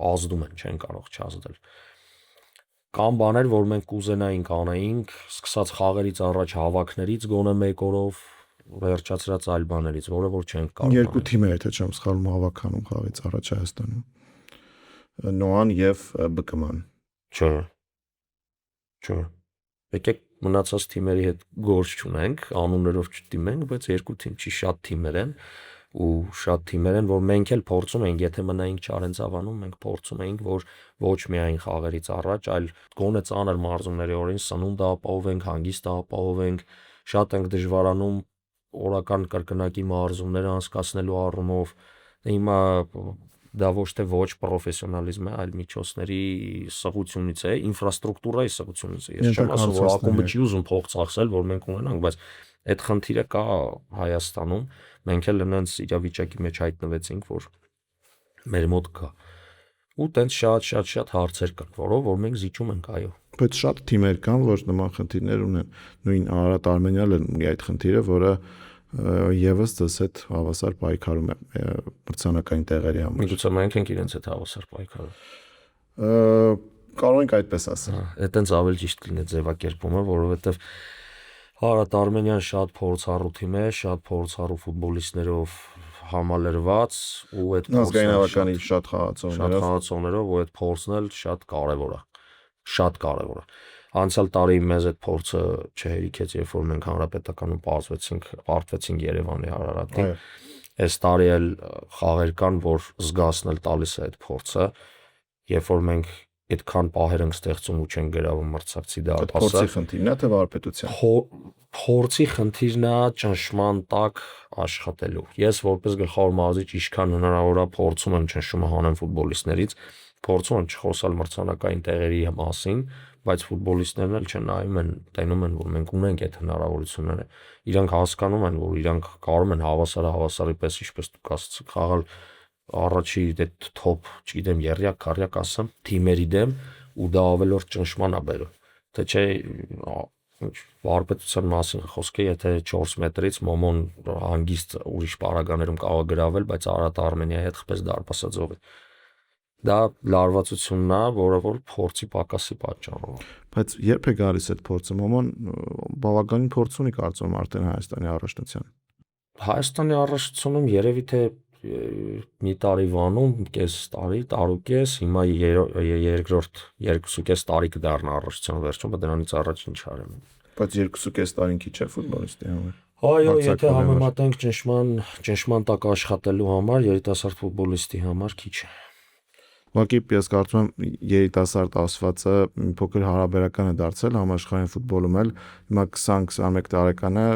ազդում են, չեն կարող չազդել։ Կան բաներ, որ մենք կուզենայինք անեինք, սկսած խաղերից առաջ հավաքներից գոնե մեկ օրով վերջացրած այլ բաներից, որը որ չենք կարող։ Երկու թիմեր, եթե չեմ սխալվում, հավաքանում խաղից առաջ Հայաստանում։ Նոան եւ ԲԿՄ-ն։ Չէ։ Եկեք մնացած թիմերի հետ գործ չունենք, անուններով չդիմենք, բայց երկու թիմ չի, շատ թիմեր են ու շատ թիմեր են, որ մենք էլ փորձում ենք, եթե մնայինք Չարենցավանում, մենք փորձում ենք, որ ոչ միայն խաղերից առաջ, այլ գոնե ծանր մարզումների օրին սնունդը ապահովենք, հանգիստը ապահովենք, շատ ենք դժվարանում օրական կրկնակի մարզումները անցկացնելու առումով։ Հիմա դա ոչ թե ոչ պրոֆեսիոնալիզմ է, այլ միջոցների սղությունից է, ինֆրաստրուկտուրայի սղությունից է։ Ես չեմ ասում, որ ակումբը չի ուզում փող ծախսել, որ մենք ունենանք, բայց այդ խնդիրը կա Հայաստանում։ Մենք էլ այնց իրավիճակի մեջ հայտնվեցինք, որ մեր մոտ կա։ Ու տենց շատ հարցեր կան, որով որ մենք զիջում ենք, այո։ Բայց շատ թիմեր կան, որ նման խնդիրներ ունեն։ Նույն Արարատ Արմենիալը ունի այդ խնդիրը, որը եւս դες հետ հավասար պայքարում է մրցանակային տեղերի համար։ Միգուցե մենք ենք իրենց հետ հավասար պայքարում։ Կարող ենք այդպես ասել։ Այդտենց ավելի ճիշտ կլինի ձևակերպումը, որովհետեւ Արարատ Արմենիան շատ փորձառու թիմ է, շատ փորձառու ֆուտբոլիստներով համալրված ու այդ ազգային հավաքանի շատ խաղացողներով ու այդ փորձն էլ շատ կարևոր է։ Շատ կարևոր է։ Անցյալ տարի մեզ այդ փորձը չհերիքեց, երբ որ մենք հանրապետականում պարտվեցինք Երևանի Արարատին։ Այս տարի էլ խաղեր կան, որ զգացնել տալիս է այդ փորձը, երբ որ մենք այդքան պահեր ենք ստեղծում ու չենք գրավում մրցակցի դարպասը։ Փորձի խնդիրն է թե վարպետության։ Փորձի խնդիրն է ճնշման տակ աշխատելու։ Ես որպես գլխավոր մարզիչ ինչքան հնարավոր է փորձում եմ ճնշումը հանեմ ֆուտբոլիստներից, փորձում եմ չխոսալ մրցանակային տեղերի մասին, բայց ֆուտբոլիստներն էլ չնայում են, տենում են, որ մենք ունենք այդ հնարավորությունները։ Իրանք հասկանում են, որ իրանք կարող են հավասարի պես, ինչպես դուք ասացիք, խաղալ առաջի այդ թոփ, չգիտեմ, երրյակ, քառյակ ասեմ, թիմերի դեմ ու դա ավելորդ ճնշման է բերում։ Թե չէ վարպետության մասին խոսքը, եթե 4 մետրից Մոմոն հանգիստ ուրիշ պարագաներում կարող է գրավել, բայց Արարատ Արմենիայի հետ խպես դարպասաձով է։ Դա լարվածությունն է, որը որ փորձի պակասի պատճառով է։ Բայց երբ է գալիս այդ փորձը, Մոմոն բավականին փորձ ունի կարծում եմ արդեն Հայաստանի առաջնության։ Հայաստանի առաջնությունում երևի թե մի տարի վանում, կես տարի, տարուկես, հիմա երկրորդ 2.5 տարի կդառնա առաջնության վերջում, բայց դրանից առաջ ինչ արեմ։ Բայց 2.5 տարին քիչ է ֆուտբոլիստի համար։ Այո, եթե համեմատենք ճնշման տակ աշխատելու համար, երիտասարդ ֆուտբոլիստի համար քիչ է։ Ուղղակի ես կարծում եմ երիտասարդ ասվածը մի փոքր հարաբերական է դարձել համաշխարհային ֆուտբոլում էլ հիմա 20-21 տարեկանը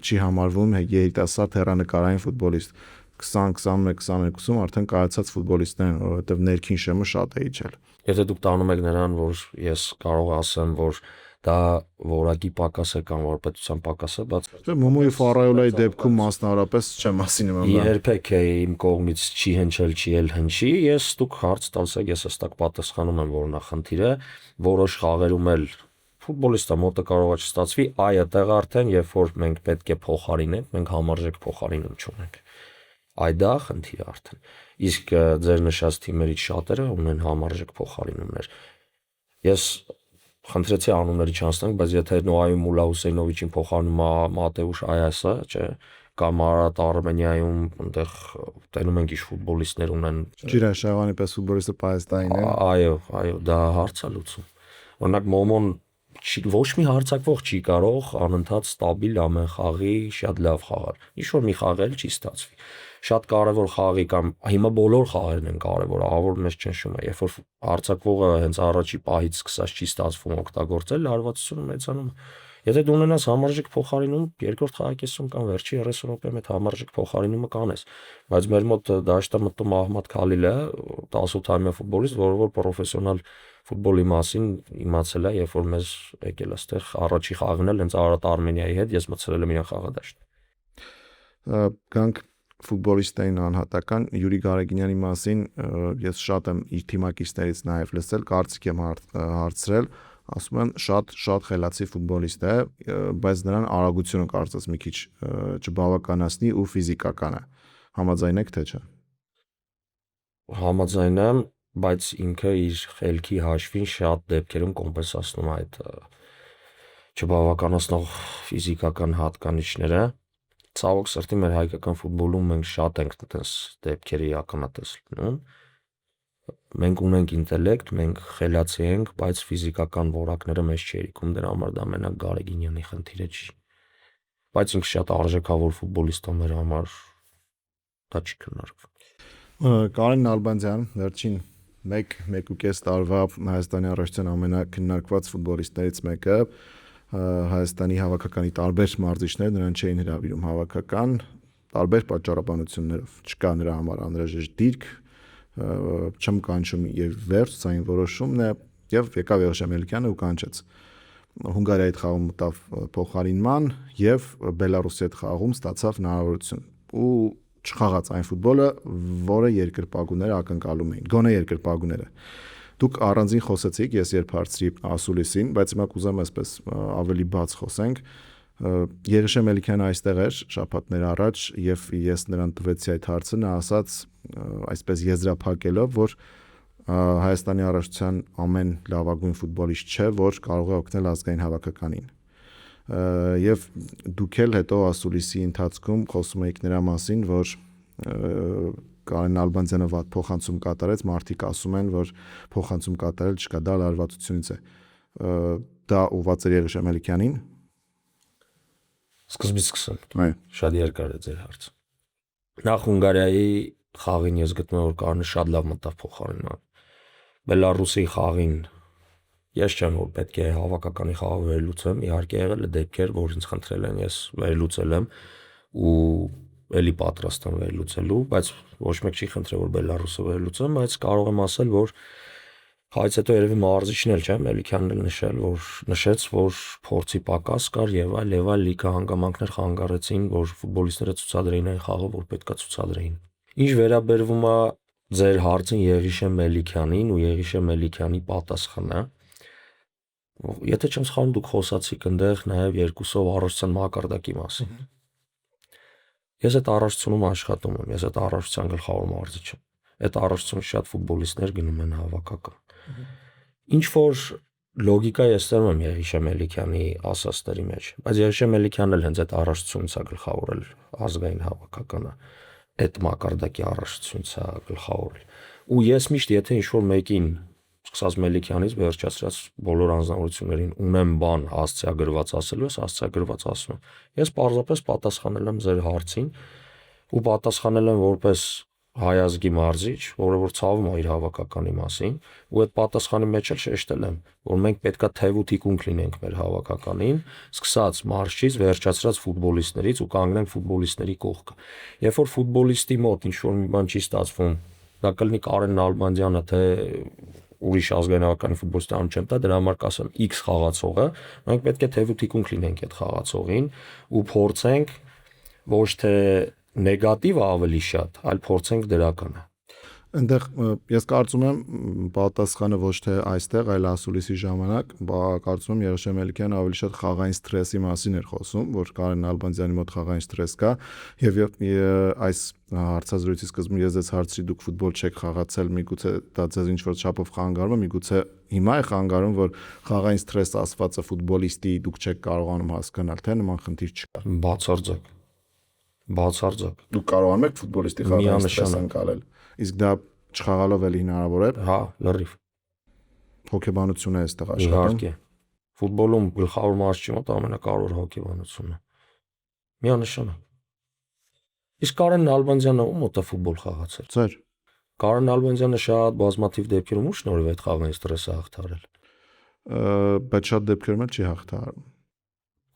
չի համարվում երիտասարդ հեռանկարային ֆուտբոլիստ 20-21-22-ում արդեն կայացած ֆուտբոլիստներ են, որովհետև ներքին շեմը շատ է իջել։ Եթե դուք տանում եք նրան, որ ես կարող ասեմ, որ դա որակի պակաս է կամ վարպետության պակաս է, բայց Մոմոյի Ֆարայոլայի դեպքում մասնավորապես չեմ ասի նման բան։ Երբեք իմ կողմից չի հնչել, չի էլ հնչի, ես դուք հարց տալսեք, ես հստակ պատասխանում եմ, որ նա խնդիր է, որոշ խաղերում էլ ֆուտբոլիստը մոտը կարող է չստացվի, այդտեղ արդեն, երբ որ մենք պետք է փոխարինենք, մենք համարժեք փոխարինում չունենք։ Դա խնդիր է արդեն։ Իսկ ձեր նշած թիմերից շատերը ունեն համարժեք փոխարինումներ։ Ես խնդրեցի անունների չանցնենք, բայց եթե Նոայում Մուլա Հուսեյնովիչին փոխարինում է Մատեուշ Այասը, չէ, կամ Արարատ Արմենիայում այնտեղ տենում ենք ինչ ֆուտբոլիստներ ունեն։ Ջիրաշավանի պես ֆուտբոլիստը Պահեստայինն է։ Այո, դա հարց է լուծում։ Օրինակ Մոմոն ոչ մի հարցակվող չի կարող անընդհատ ստաբիլ ամեն խաղի շատ լավ խաղալ։ Ինչ որ մի խաղել չի ստացվի։ Շատ կարևոր խաղի կամ հիմա բոլոր խաղերն են կարևոր, ահավոր մեծ ճնշում է, երբ որ հարցակվողը հենց առաջի պահից սկսած չի ստացվում օգտագործել, լարվածությունը մեծանում է։ Եթե դու ունենաս համարժեք փոխարինում, երկրորդ խաղակեսում կամ վերջի 30 րոպեում այդ համարժեք փոխարինումը կանես։ Բայց մեր մոտ դաշտը մտնում Ահմադ Քալիլը, 18-ամյա ֆուտբոլիստ, որը որ պրոֆեսիոնալ ֆուտբոլի մասին իմացել է, երբ որ մեզ եկել այստեղ առաջի խաղն էլ հենց Արարատ Արմենիայի հետ ես մտցրել եմ իրան խաղադաշտ։ Գանք ֆուտբոլիստային անհատական Յուրի Գարեգինյանի մասին ես շատ եմ իր թիմակիցներից նաև լսել, կարծիք եմ հարցրել, ասում են շատ խելացի ֆուտբոլիստ է, բայց նրան արագությունը կարծես մի քիչ չբավականացնի ու ֆիզիկական է։ Համաձայն եք թե չէ։ Համաձայն եմ, բայց ինքը իր խելքի հաշվին շատ դեպքերում կոմպենսացնում է այդ չբավականացնող ֆիզիկական հատկանիշները։ Ցավոք սրտի մեր հայկական ֆուտբոլում մենք շատ ենք այդպես դեպքերի ականատես լինում։ Մենք ունենք ինտելեկտ, մենք խելացի ենք, բայց ֆիզիկական որակները մեզ չերիքում, դրա համար դա մենակ Գարեգինյանի խնդիրը չի։ Բայց ինքը շատ արժեքավոր ֆուտբոլիստ է մեր համար, դա չի քննարկվում։ Կարեն Նալբանդյան, վերջին 1.5 տարվա Հայաստանի առաջնության ամենակննարկված ֆուտբոլիստներից մեկը, Հայաստանի հավաքականի տարբեր մարզիչներ նրան չէին հրավիրում հավաքական տարբեր պատճառաբանություններով, չկա նրա համար անհրաժեշտ դիրք, չեմ կանչում եւ վերջ, սա այն որոշումն է եւ եկավ Երաշ Մելիքյանը ու կանչեց։ Հունգարիայի հետ խաղում մտավ փոխարինման եւ Բելարուսի հետ խաղում ստացավ հնարավորություն ու չխաղաց այն ֆուտբոլը, որը երկրպագուները ակնկալում էին, գոնե երկրպագուները։ Դուք առանձին խոսեցիք, ես երբ հարցրի Ասուլիսին, բայց հիմա կուզեմ այսպես ավելի բաց խոսենք։ Երաշ Մելիքյանը այստեղ էր շաբաթներ առաջ եւ ես նրան տվեցի այդ հարցը, նա ասաց այսպես եզրափակելով, որ Հայաստանի առաջնության ամեն լավագույն ֆուտբոլիստ չէ, որ կարող է օգնել ազգային հավաքականին։ Եվ դուք էլ հետո Ասուլիսի ընթացքում խոսում եք նրա մասին, որ Կարեն Նալբանդյանը վատ փոխանցում կատարեց, մարդիկ ասում են, որ փոխանցում կատարել չկա, դա լարվածությունից է։ Դա ուղղված է Երաշ Մելիքյանին։ Սկզբից սկսեմ։ Այո։ Շատ երկար է ձեր հարցը։ Նախ Հունգարիայի խաղին ես գտնում եմ, որ Կարենը շատ լավ մտավ փոխարինման։ Բելարուսի խաղին ես չեմ որ պետք է հավաքականի խաղը վերլուծեմ, իհարկե եղել է դեպքեր, որ ինձ խնդրել են, ես վերլուծել եմ ու էլի պատրաստ եմ վերլուծելու, բայց ոչ մեկ չի խնդրել որ Բելարուսը վերլուծեմ, բայց կարող եմ ասել, որ խաղից հետո երևի մարզիչն էլ չէ, Մելիքյանն էլ նշեց, որ փորձի պակաս կար եւ այլ լիքը հանգամանքներ խանգարեցին, որ ֆուտբոլիստները ցուցադրեին այն խաղը, որ պետքա ցուցադրեին։ Ինչ վերաբերվում է ձեր հարցին Եղիշե Մելիքյանին ու Եղիշե Մելիքյանի պատասխանը, եթե չեմ սխալվում, դուք խոսացիք այնտեղ նաև երկուսով առողջության մակարդակի մասին։ Ես այդ առողջությունում աշխատում եմ, ես այդ առողջության գլխավոր մարզիչ եմ։ Այդ առողջությունը շատ ֆուտբոլիստներ գնում են հավաքական։ Ինչ որ լոգիկա ես ծրում եմ Եղիշե Մելիքյանի ասածների մեջ, բայց Եղիշե Մելիքյանն էլ հենց այդ առողջությունից է գլխավորել ազգային հավաքականը, այդ մակարդակի առողջությունից է գլխավորել։ Ու ես միշտ եթե ինչ-որ մեկին, սկսած Մելիքյանից վերջացրած բոլոր անձնավորություններին ունեմ բան հասցեագրված ասելու, ես հասցեագրված ասում եմ։ Ես պարզապես պատասխանել եմ ձեր հարցին ու պատասխանել եմ որպես հայ ազգի մարզիչ, որը որ ցավում է իր հավաքականի մասին, ու այդ պատասխանի մեջ էլ շեշտել եմ, որ մենք պետքա թև ու թիկունք լինենք մեր հավաքականին, սկսած մարզչից, վերջացրած ֆուտբոլիստներից ու կանգնենք ֆուտբոլիստների կողքը։ Երբ որ ֆուտբոլիստի մոտ ինչ-որ մի բան չի ստացվում, դա կլինի Կարեն Նալբանդյանը, թե ուրիշ ազգային հավաքականի ֆուտբոլիստի անուն չեմ տա, դրա համար կասեմ X խաղացողը, մենք պետք է թև ու թիկունք լինենք այդ խաղացողին ու փորձենք ոչ թե նեգատիվը ավելի շատ, այլ փորձենք դրականը։ Այնտեղ ես կարծում եմ պատասխանը ոչ թե այստեղ, այլ ասուլիսի ժամանակ, կարծում եմ Եղիշե Մելիքյանը ավելի շատ խաղային սթրեսի մասին էր խոսում, որ Կարեն Նալբանդյանի մոտ խաղային սթրես կա, եւ այս հարցազրույցի սկզբում ես ձեզ հարցրի դուք ֆուտբոլ չեք խաղացել, միգուցե դա ձեզ ինչ-որ չափով խանգարում է, միգուցե հիմա է խանգարում, որ խաղային սթրես ասվածը ֆուտբոլիստի դուք չեք կարողանում հասկանալ, թե նման խնդիր չկա։ Բացարձակ։ Դուք կարողանում եք ֆուտբոլիստի խաղային սթրես անցնել։ Իսկ դա չխաղալով էլ հնարավոր է։ Հա, լրիվ։ Հոգեբանությունը է այստեղ աշխատում։ Իհարկե։ Ֆուտբոլում գլխավոր մարզչի մոտ ամենակարևոր հոգեբանությունն է։ Միանշանակ։ Իսկ Կարեն Նալբանդյանը ում մոտ է ֆուտբոլ խաղացել։ Ձեր Կարեն Նալբանդյանը շատ բազմաթիվ դեպքերում ու շնորհիվ այդ խաղային սթրեսը հաղթարել։ բայց շատ դեպքերում էլ չի հաղթահարում։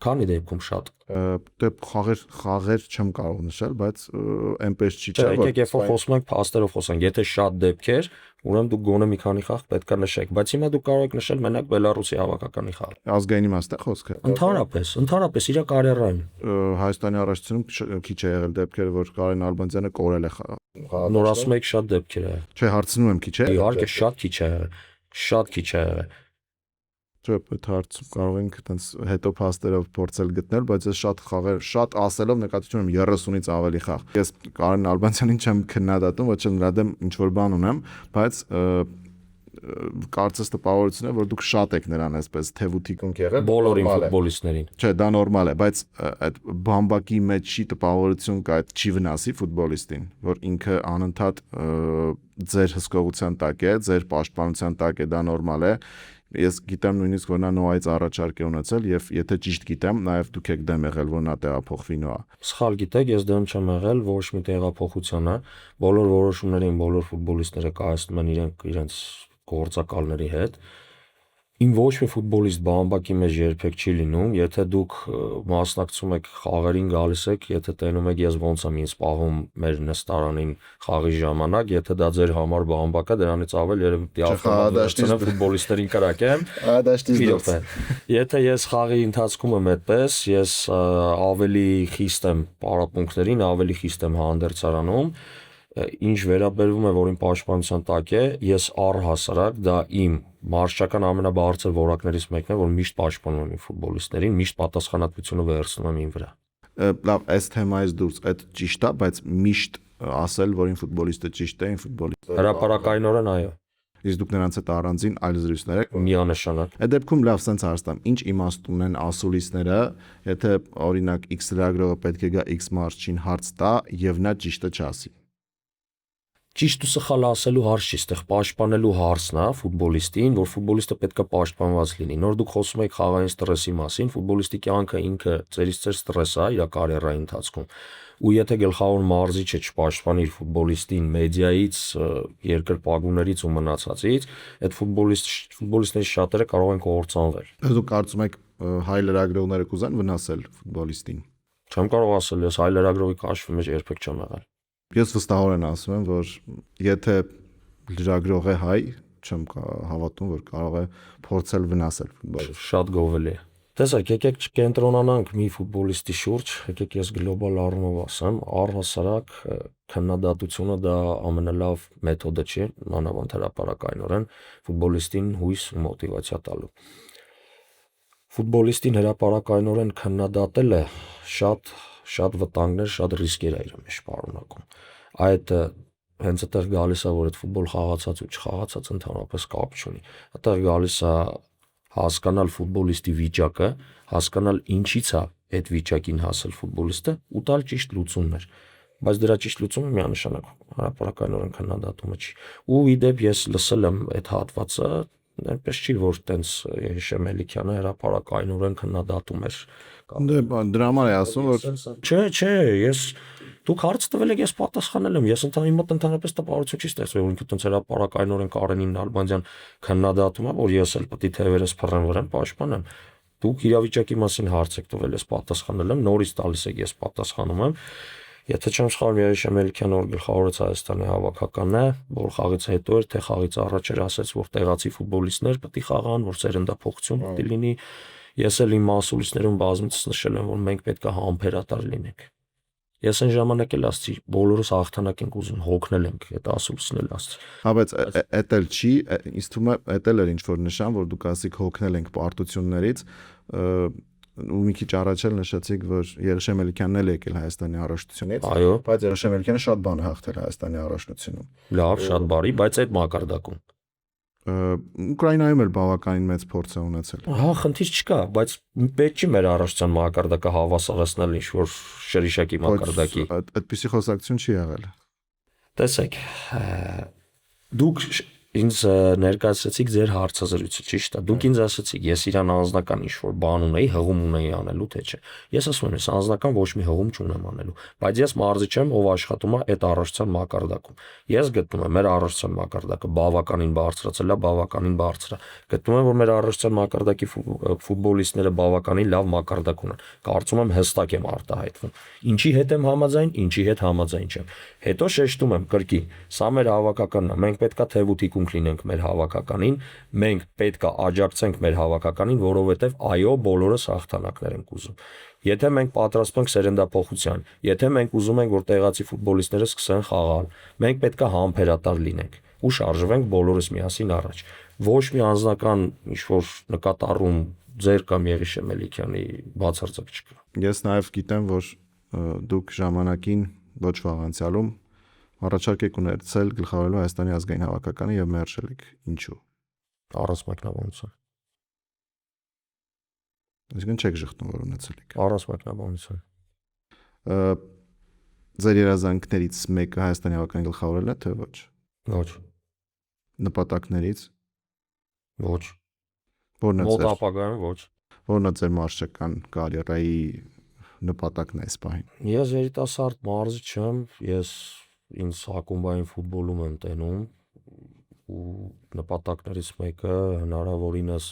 Քանի դեպքում շատ։ Դե խաղեր չեմ կարող նշել, բայց այնպես չի, չէ, եկեք երբ որ խոսում ենք փաստերով խոսենք, եթե շատ դեպքեր, ուրեմն դուք գոնե մի քանի խաղ պետք է նշեք, բայց հիմա դուք կարող եք նշել մենակ Բելարուսի հավաքականի խաղ։ Ազգային իմաստ է խոսքը։ Ընդհանրապես իր կարիերայում Հայաստանի առաջացնում քիչ է եղել դեպքերը, որ Կարեն Նալբանդյանը կորել է խաղ։ նոր ասում եք շատ դեպքեր է։ Չէ, հարցնում եմ քիչ է։ Իհարկե շատ քիչ է եղել։ Շատ քիչ է եղել։ Չէ, այդ հարցում կարող ենք այտենց հետո փաստերով փորձել գտնել, բայց ես շատ խաղեր, շատ ասելով նկատի ունեմ 30-ից ավելի խաղ։ Ես Կարեն Նալբանդյանին չեմ քննադատում, ոչ էլ նրա դեմ ինչ որ բան ունեմ, բայց կարծես տպավորություն է, որ դուք շատ եք նրան այսպես թևութիկունք եղել բոլորին ֆուտբոլիստներին։ Չէ, դա նորմալ է, բայց այդ բամբակի մեջ չի տպավորություն կա, այդ չի վնասի ֆուտբոլիստին, որ ինքը անընդհատ ձեր հսկողության տակ է, ձեր պաշտպանության տակ է, դա նորմալ է։ Ես գիտեմ նույնիսկ որ նա նոայից առաջարկ է ունեցել եւ եթե ճիշտ գիտեմ, նաեւ դուք եք դեմ եղել որ նա տեղափոխվի նոա։ Սխալ գիտեք, ես դեմ չեմ եղել ոչ մի տեղափոխությանը, բոլոր որոշումներին բոլոր ֆուտբոլիստները կայացնում են իրենց գործակալների հետ։ Իմ ոչ մի ֆուտբոլիստ բամբակի մեջ երբեք չի լինում, եթե դուք մասնակցում եք խաղերին գալիս եք, եթե տենում եք ես ոնց եմ ինձ պահում մեր նստարանին խաղի ժամանակ, եթե դա ձեր համար բամբակ է, դրանից ավել երևի դիաֆրագմա ֆուտբոլիստերին կրակեմ։ Եթե ես խաղի ընթացքում եմ այդպես, ես ավելի խիստ եմ պարապմունքներին, ավելի խիստ եմ հանդերձարանում, ինչ վերաբերվում է որ իմ պաշտպանության տակ է, ես առհասարակ դա իմ մարզչական ամենաբարձր որակներից մեկն է, որ միշտ պաշտպանում եմ իմ ֆուտբոլիստներին, միշտ պատասխանատվությունը վերցնում եմ իմ վրա։ Լավ, այս թեմայից դուրս այդ ճիշտ է, բայց միշտ ասել, որ իմ ֆուտբոլիստը ճիշտ է, իմ ֆուտբոլիստը հրապարակայնորեն այո։ Իսկ դուք նրանց հետ առանձին այլ զրույցներ եք միանշանակ։ Այդ դեպքում լավ սենց հարցնեմ, ինչ իմաստ ունեն ասուլիսները, եթե օրինակ X լրագրողը պետք է գա X մարզչին հարց տա եւ նա ճիշտը չասի։ Ճիշտ ու սխալ ասելու հարց չի, այստեղ պաշտպանելու հարցն է ֆուտբոլիստին, որ ֆուտբոլիստը պետք է պաշտպանված լինի։ Նոր դուք խոսում եք խաղային ստրեսի մասին, ֆուտբոլիստի կյանքը ինքը ծերից ծեր ստրես է իր կարիերայի ընթացքում։ Ու եթե գլխավոր մարզիչը չպաշտպանի իր ֆուտբոլիստին մեդիայից, երկրպագուներից ու մնացածից, այդ ֆուտբոլիստների շատերը կարող են կորցանվել։ Դուք կարծում եք հայ լրագրողները կուզեն վնասել ֆուտբոլիստին։ Չեմ կարող ասել, ես հայ լրագրողի կաշվի մեջ երբեք չեմ եղել։ Ես վստահորեն ասում եմ, որ եթե լրագրող է հայ, չեմ հավատում, որ կարող է փորձել վնասել ֆուտբոլիստ։ Շատ գովելի է։ Տեսեք, եկեք չկենտրոնանանք մի ֆուտբոլիստի շուրջ, եկեք ես գլոբալ առումով ասեմ, առհասարակ քննադատությունը դա ամենալավ մեթոդը չի, մանավանդ հրապարակայնորեն ֆուտբոլիստին հույս ու մոտիվացիա տալու։ Ֆուտբոլիստին հրապարակայնորեն քննադատելը շատ վտանգներ, շատ ռիսկեր է իր մեջ պարունակում։ Այդ հենց այդտեղ գալիս է, որ այդ ֆուտբոլ խաղացած ու չխաղացած ընդհանրապես կապ չունի։ Այդտեղ գալիս է հասկանալ ֆուտբոլիստի վիճակը, հասկանալ ինչից է այդ վիճակին հասել ֆուտբոլիստը ու տալ ճիշտ լուծումներ։ Բայց դրա ճիշտ լուծումը միանշանակ հրապարակայնորեն քննադատումը չի։ Ու ի դեպ ես լսել եմ այդ հատվածը, այնպես չի, որ տենց Հիշեմ Մելիքյանը հրապարակայնորեն քննադատում էր։ Դրա համար է ասում, որ Չէ, դուք հարց տվել եք, ես պատասխանել եմ։ Ես ընդհանրապես տպավորություն չի ստեղծվել, որ ինքը տենց հրապարակայնորեն Կարենին Նալբանդյան քննադատում է, որ ես էլ պետք է թևերս փռեմ վրան պաշտպանեմ։ Դուք իրավիճակի մասին հարց եք տվել, ես պատասխանել եմ, նորից տալիս եք, ես պատասխանում եմ։ Եթե չեմ սխալվում, Հիշեմ Մելիքյանը որ գլխավորեց Հայաստանի հավաքականն է, որ խաղից հետո էր, թե խաղից առաջ էր ասեց, որ տեղացի ֆուտբոլիստներ պետք է խաղան, որ սերնդափոխություն պետք է լինի։ Ես էլ իմ մասուլիսներում բազմիցս նշել եմ, որ մենք պետք է համբերատար լինենք։ Ես այն ժամանակ էլ ասացի, բոլորս հաղթանակ ենք ուզում, հոգնել ենք, այդ ասուլիսն էլ ասացի։ հա բայց էդ էլ չի, ինձ թվում է էդ էլ էր ինչ որ նշան, որ դուք ասիք հոգնել ենք պարտություններից, ու մի քիչ առաջ էլ նշեցիք, որ Երաշե Մելիքյանն էլ եկել Հայաստանի առաջնությունից, Այո, բայց Երաշե Մելիքյանը շատ բան է հաղթել Հայաստանի առաջնությունում։ լավ, շատ բարի, բայց այդ մակարդակում։ Ուկրաինայում էլ բավականին մեծ փորձ է ունեցել։ Հա, խնդիր չկա, բայց պետք չի մեր առաջնության մակարդակը հավասարացնել ինչ-որ շրիշակի մակարդակի։ Այդպիսի խոսակցություն չի եղել։ Տեսեք, դուք ինձ ներկայացրեցիք ձեր հարցազրույցը, ճիշտ է։ Դուք ինձ ասացիք, ես իրան անձնական ինչ-որ բան ունեի, հղում ունեի անելու, թե չէ։ Ես ասում եմ, ես անձնական ոչ մի հղում չունեմ անելու, բայց ես մարզիչ եմ, ով աշխատում է այդ առաջնության մակարդակում։ Ես գտնում եմ մեր առաջնության մակարդակը բավականին բարձրացել է, բավականին բարձր է։ Գտնում եմ, որ մեր առաջնության մակարդակի ֆուտբոլիստները բավականին լավ մակարդակ ունեն։ Կարծում եմ հստակ եմ արտահայտվում։ Ինչի հետ եմ համաձայն, ինչի հետ համաձայն չեմ։ Հետո շեշտում եմ կրկին, սա մեր հավաքականն է, մենք պետքա թեվութիկ լինենք մեր հավաքականին, մենք պետք է աջակցենք մեր հավաքականին, որովհետև այո, բոլորս հաղթանակներ ենք ուզում։ Եթե մենք պատրաստվում ենք սերնդափոխության, եթե մենք ուզում ենք, որ տեղացի ֆուտբոլիստները սկսեն խաղալ, մենք պետք է համբերատար լինենք ու շարժվենք բոլորս միասին առաջ։ Ոչ մի անձնական ինչ-որ նկատառում ձեր կամ Երիշե Մելիքյանի բացարձակ չկա։ Ես նաև գիտեմ, որ դուք ժամանակին ոչ վաղ անցյալում առաջարկ եք ունեցել գլխավորելու Հայաստանի ազգային հավաքականը եւ մերժել եք։ Ինչու։ Առանց մեկնաբանության։ Այսինքն չեք շղթում, որ ունեցել եք։ Առանց մեկնաբանության։ Ձեր երազանքներից մեկը Հայաստանի հավաքականի գլխավորելն է, թե ոչ։ Ոչ։ Նպատակներից։ Ոչ։ Որն է Մոտ ձեր ապագայում ոչ։ որն է ձեր մարշչական կարիերայի նպատակն այս պահին։ Ես երիտասարդ մարզիչ եմ, ես ինձ ակումբային ֆուտբոլում եմ տենում ու նպատակներից մեկը հնարավորինս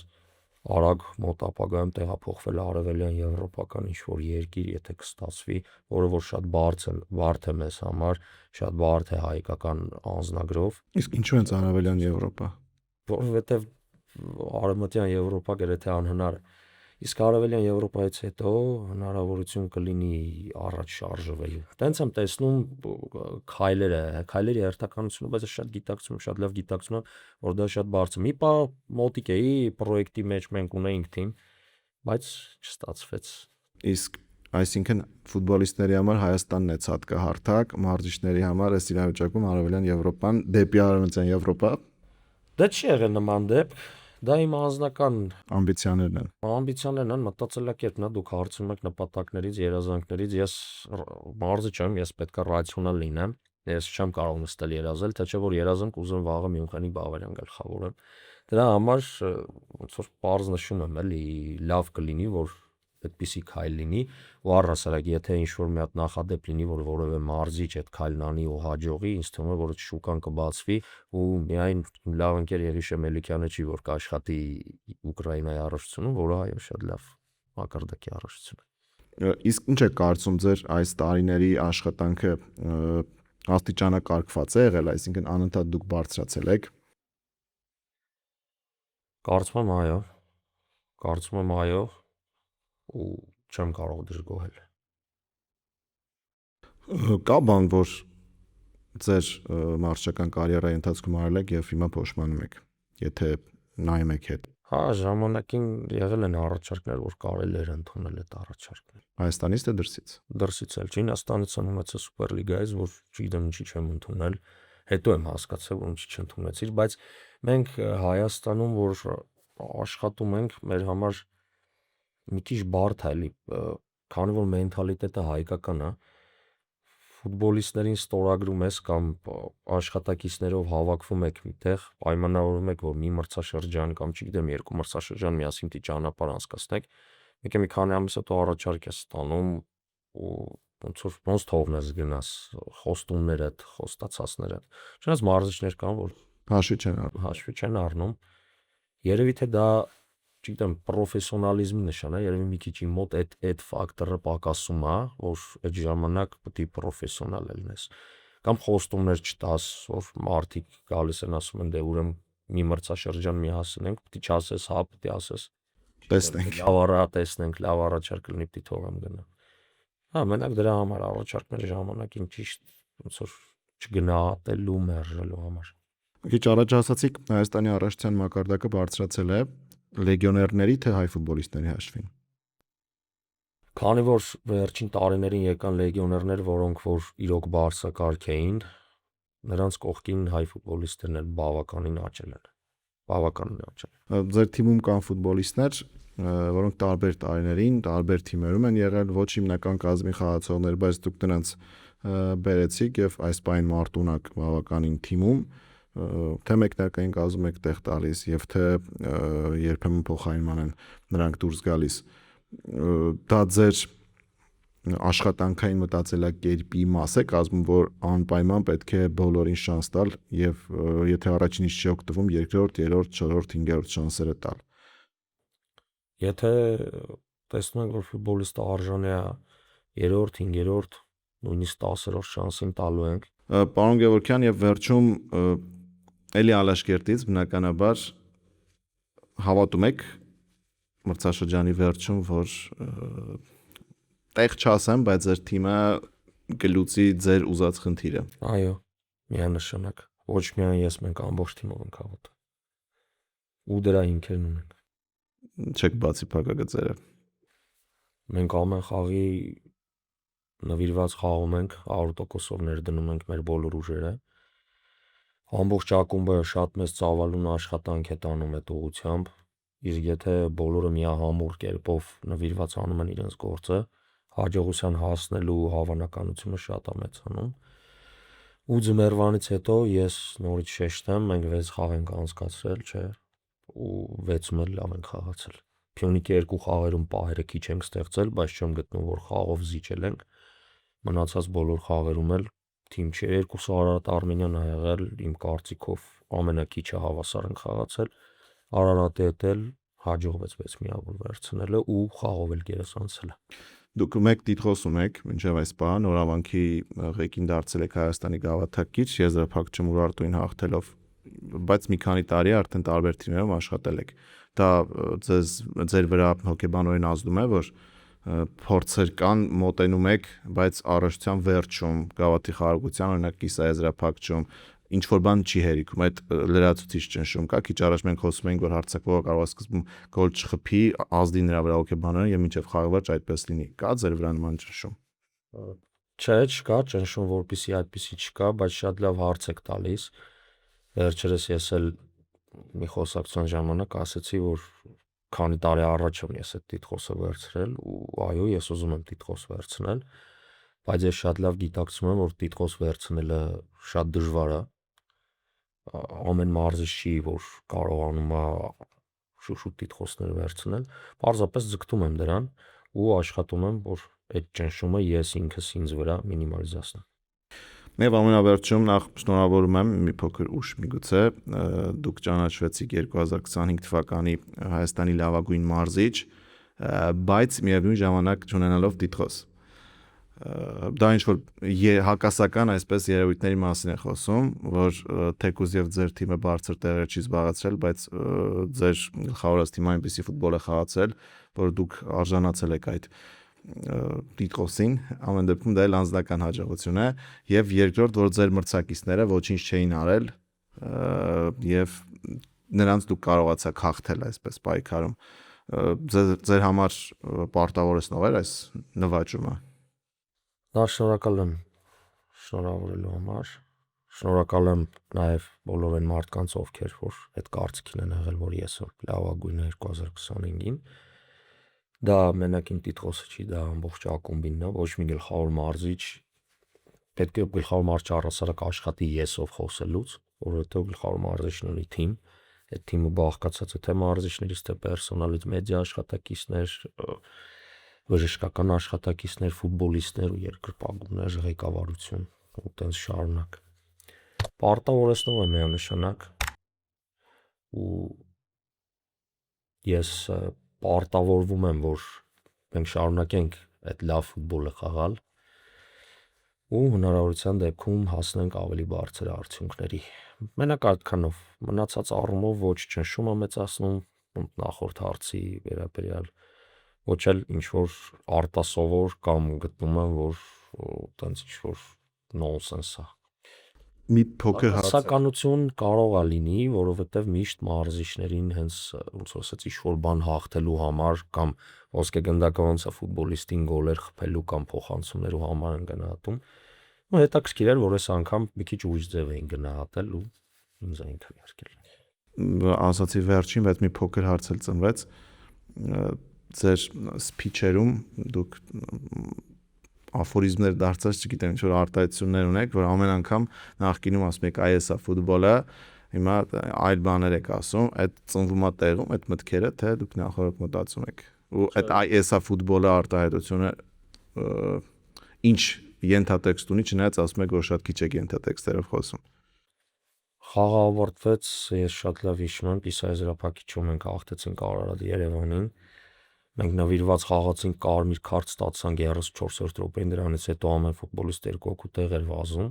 արագ մոտ ապագայում տեղափոխվել արևելյան եվրոպական ինչ-որ երկիր, եթե կստացվի, որը որ շատ բարդ է մեզ համար, շատ բարդ է հայկական անձնագրով։ Իսկ ինչու են արևելյան Եվրոպա։ Որովհետև արևմտյան Եվրոպա գրեթե անհնար է։ Իսկ արևելյան Եվրոպայից հետո հնարավորություն կլինի առաջ շարժվելու։ Տենց եմ տեսնում քայլերի հերթականությունը, բայց շատ գիտակցում եմ, շատ լավ գիտակցում եմ, որ դա շատ բարձր։ Մի պահ մոտիկ էի պրոյեկտի մեջ մենք ունեինք թիմ, բայց չստացվեց։ Իսկ այսինքն ֆուտբոլիստների համար Հայաստանն է ցածկահարթակ, մարզիչների համար այս իրավիճակում արևելյան Եվրոպան դեպի արևմտյան Եվրոպա։ Դա չի եղել նման դեպք։ Դա իմ անձնական ամբիցիաներն են։ Ամբիցիաներն են, մտածելակերպն է, դուք հարցնում եք նպատակներից, երազանքներից, ես մարզիչ եմ, ես պետք է ռացիոնալ լինեմ, ես չեմ կարող նստել երազել, թե չէ որ երազանք ուզում վաղը Մյունխենի Բավարիան գլխավորեմ։ Դրա համար ոնց որ պարզ նշում եմ, էլի լավ կլինի, որ այդպիսի քայլ լինի, ու առհասարակ եթե ինչ-որ մի հատ նախադեպ լինի, որ որևէ մարզիչ այդ քայլն անի ու հաջողի, ինձ թվում է, որ շուկան կբացվի ու միայն լավ ընկեր Երիշե Մելիքյանը չի, որ կաշխատի Ուկրաինայի առաջնությունում, որը այո շատ լավ մակարդակի առաջնություն է։ Իսկ ինչ է կարծում ձեր այս տարիների աշխատանքը աստիճանակարգված է եղել, այսինքն անընդհատ դուք բարձրացել եք։ Կարծում եմ այո։ ու չեմ կարող դժգոհել։ Կա բան, որ ձեր մարզչական կարիերայի ընթացքում արել եք եւ հիմա փոշմանում եք, եթե նայում եք հետ։ Հա, ժամանակին եղել են առաջարկներ, որ կարելի էր ընդունել այդ առաջարկները։ Հայաստանից թե դրսից։ Դրսից էլ Չինաստանից եմ ունեցել Սուպերլիգայից, որ չգիտեմ ինչի չեմ ընդունել, հետո եմ հասկացել, որ ինչի չընդունեցիր, բայց մենք Հայաստանում որ աշխատում ենք, մեր համար մի քիչ բարդ է, քանի որ մենթալիտետը հայկական է, ֆուտբոլիստներին ստորագրում ես կամ աշխատակիցներով հավաքվում եք միտեղ, պայմանավորում եք, որ մի մրցաշրջան կամ չգիտեմ երկու մրցաշրջան միասին պիտի ճանապարհ անցկացնեք, մի քանի ամիս հետո առաջարկ ես ստանում ու ոնց թողնես գնաս խոստումներդ, խոստացածներդ։ Չնայած մարզիչներ կան, որ հաշվի չեն առնում։ Երևի թե դա, չգիտեմ, պրոֆեսիոնալիզմի նշան է, երևի մի քիչ իմ մոտ այդ ֆակտորը պակասում է, որ այդ ժամանակ պետք է պրոֆեսիոնալ լինես։ Կամ խոստումներ չտաս, որ մարդիկ գալիս են ասում են, դե ուրեմն մի մրցաշրջան մի հասնենք, պետք է չասես, հա, պետք է ասես, տեսնենք։ լավ արա տեսնենք, լավ առաջարկ լինի, պետք է թողեմ գնամ։ Հա, մենակ դրա համար առաջարկները ժամանակին ճիշտ ոնց որ չգնահատելու, մերժելու համար։ Մի քիչ առաջ ասացիք, Հայաստանի առաջության մակարդակը բարձրացել է լեգիոներների թե հայ ֆուտբոլիստների հաշվին։ Քանի որ վերջին տարիներին եկան լեգիոներներ, որոնք որ իրոք բարձրակարգ էին, նրանց կողքին հայ ֆուտբոլիստներն էլ բավականին աճել են։ Ձեր թիմում կան ֆուտբոլիստներ, որոնք տարբեր տարիներին, տարբեր թիմերում են եղել, ոչ հիմնական կազմի խաղացողներ, բայց դուք նրանց բերեցիք եւ այս պայն մարտունակ բավականին թիմում թե մեկնարկային կազմում եք տեղ տալիս եւ թե երբեմն փոխարինման են նրանք դուրս գալիս, դա ձեր աշխատանքային մտածելակերպի մաս է կազմում, որ անպայման պետք է բոլորին շանս տալ եւ եթե առաջինից չի օգտվում, երկրորդ, երրորդ, չորրորդ, հինգերորդ շանսերը տալ։ Եթե տեսնում ենք, որ ֆուտբոլիստը արժանի է երրորդ, հինգերորդ, նույնիսկ 10-րդ շանսին տալու ենք։ Պարոն Գևորգյան, եւ վերջում էլի Ալաշկերտից բնականաբար հավատում եք մրցաշրջանի վերջում, որ տեղ չասեմ, բայց ձեր թիմը գլուծի ձեր ուզած խնդիրը։ Այո, միանշանակ։ Ոչ միայն ես, մենք ամբողջ թիմով ենք հավատում։ Ու դրա հիմքերն ունենք։ Չեք բացի փակագծերը։ Մենք ամեն խաղի նվիրված խաղում ենք, 100%-ով ներդնում ենք մեր բոլոր ուժերը։ Ամբողջ ակումբը շատ մեծ ծավալուն աշխատանք է տանում այդ ուղղությամբ, իսկ եթե բոլորը միահամուռ կերպով նվիրված անում են իրենց գործը, հաջողության հասնելու հավանականությունը շատ է մեծանում։ Ու ձմեռվանից հետո ես նորից շեշտեմ, մենք 6 խաղ ենք անցկացրել, չէ, ու 6-ում էլ լավ ենք խաղացել։ Փյունիկի 2 խաղերում պահերը քիչ ենք ստեղծել, բայց չեմ գտնում, որ խաղով զիջել ենք։ Մնացած բոլոր խաղերում էլ թիմ չէ, 2 Արարատ Արմենիան ա եղել, իմ կարծիքով ամենակիչը հավասար ենք խաղացել։ Արարատի հետ էլ հաջողվեց 6 միավոր վերցնելը ու խաղով էլ գերազանցելը։ Դուք մեկ տիտղոս ունեք, մինչև այս պահը նորավանքի ղեկին դարձել եք Հայաստանի գավաթակիչ, եզրափակիչ Ուրարտուին հաղթելով, բայց մի քանի տարի արդեն տարբեր թիմերում աշխատել եք։ Դա ձեր վրա հոգեբանորեն ազդում է, որ փորձեր կան, մոտենում եք, բայց առաջության վերջում գավաթի խաղաղության օրինակ կիսաեզրափակիչում ինչ որ բան չի հերիքում, այդ լրացուցիչ ճնշում կա։ Քիչ առաջ մենք խոսում էինք, որ հարձակվողը կարող է սկզբում գոլ չխփի, ազդի նրա վրա հոգեբանորեն եւ մինչեւ խաղը վերջ այդպես լինի։ Կա ձեր վրա նման ճնշում։ Չէ, չկա ճնշում, որպեսի այդպեսի չկա, բայց շատ լավ հարց եք տալիս։ Վերջերս ես էլ մի խոսակցության ժամանակ ասացի, որ քանի տարի առաջ եմ ես այդ տիտղոսը վերցրել ու այո, ես ուզում եմ տիտղոս վերցնել, բայց ես շատ լավ գիտակցում եմ, որ տիտղոս վերցնելը շատ դժվար է։ Ամեն մարզիչ չի, որ կարողանում է շուշուտ տիտղոսներ վերցնել, պարզապես ձգտում եմ դրան ու աշխատում եմ, որ այդ ճնշումը ես ինքս ինձ վրա մինիմալիզացնեմ։ Եվ ամենավերջում նախ շնորհավորում եմ մի փոքր ուշ միգուցե դուք ճանաչվեցիք 2025 թվականի Հայաստանի լավագույն մարզիչ, բայց միևնույն ժամանակ չունենալով տիտղոս։ Դա ինչ որ հակասական այսպես երևույթների մասին է խոսում, որ թեկուզ եւ ձեր թիմը բարձր տեղեր չի զբաղեցրել, բայց ձեր գլխավորած թիմը այնպեսի ֆուտբոլ է խաղացել, որ դուք արժանացել եք այդ տիտղոսին, ամեն դեպքում դա էլ անձնական հաջողություն է, եւ երկրորդ, որ ձեր մրցակիցները ոչինչ չէին արել եւ նրանց դուք կարողացաք հաղթել այսպես պայքարում։ Ձեր համար պարտավորեցնող էր այս նվաճումը։ Դա շնորհակալ եմ շնորհավորելու համար։ Շնորհակալ եմ նաև բոլոր այն մարդկանց, ովքեր որ այդ կարծիքին են եղել, որ ես լավագույնը 2025-ին։ Դա մենակ իմ տիտղոսը չի, դա ամբողջ ակումբինն է, ոչ մի գլխավոր մարզիչ պետք է գլխավոր մարզիչը առհասարակ աշխատի եսով խոսելուց, որովհետև գլխավոր մարզիչն ունի թիմ, այդ թիմը բաղկացած է թե մարզիչներից, թե պերսոնալից, մեդիա աշխատակիցներ, բժշկական աշխատակիցներ, ֆուտբոլիստներ ու երկրպագուներ, ղեկավարություն ու տենց շարունակ։ Պարտավորեցնող է միանշանակ ու ես պարտավորվում եմ, որ մենք շարունակենք այդ լավ ֆուտբոլը խաղալ ու հնարավորության դեպքում հասնենք ավելի բարձր արդյունքների։ Մենակ այդքանով, մնացած առումով ոչ ճնշում եմ մեծացնում նախորդ հարցի վերաբերյալ, ոչ էլ ինչ որ արտասովոր կամ գտնում եմ, որ տենց ինչ որ նոնսենս է։ Մի փոքր հարց։ Հասարակություն կարող է լինի, որովհետև միշտ մարզիչներին հենց ոնց որ ասած ինչ-որ բան հաղթելու համար կամ ոսկեգնդակը ոնց է ֆուտբոլիստին գոլեր խփելու կամ փոխանցումներու համար են գնահատում։ Ու հետաքրքիր էր, որ այս անգամ մի քիչ ուրիշ ձև էին գնահատել ու ինձ այն քվեարկել։ Ասացի վերջին, բայց մի փոքր հարց էլ ծնվեց։ Ձեր սփիչերում դուք աֆորիզմներ դարձած, չգիտեմ, ինչ որ արտահայտություններ ունեք, որ ամեն անգամ նախկինում ասում եք այս է ֆուտբոլը, հիմա այլ բաներ եք ասում, այդ ծնվում է տեղում, այդ մտքերը, թե դուք նախորդ մտածում եք։ Ու այդ այս է ֆուտբոլը արտահայտությունը ինչ ենթատեքստ ունի, չնայած ասում եք, որ շատ քիչ եք ենթատեքստերով խոսում։ Խաղը ավարտվեց, ես շատ լավ հիշում եմ, Պիսայի եզրափակիչում մենք հաղթեցինք Արարատ Երևանին։ Մենք նվիրված խաղացինք կարմիր քարտ ստացանք 34-րդ րոպեին, դրանից հետո ամեն ֆուտբոլիստ 2 հոգու տեղ էր վազում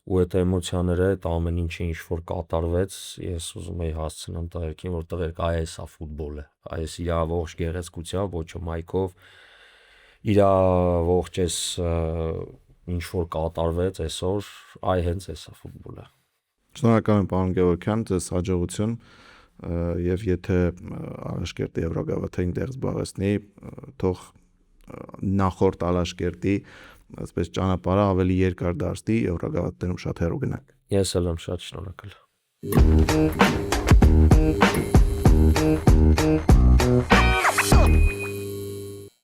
ու այդ էմոցիաները, այդ ամեն ինչը ինչ որ կատարվեց, ես ուզում էի հասցնեմ տղերքին, որ տղերք այս է ֆուտբոլը, այս իր ողջ գեղեցկությամբ, ոչ մայքով, իր ողջ այս ինչ որ կատարվեց այսօր, հենց այս է ֆուտբոլը։ Շնորհակալ եմ, պարոն Գևորգյան, ձեզ հաջողություն եւ եթե Ալաշկերտի Եվրոգավաթային դեր զբաղեցնի, թող նախորդ Ալաշկերտի այսպես ճանապարհը ավելի երկար դարձնի, Եվրոգավաթներում շատ հեռու գնանք։ Ես էլ եմ շատ շնորհակալ։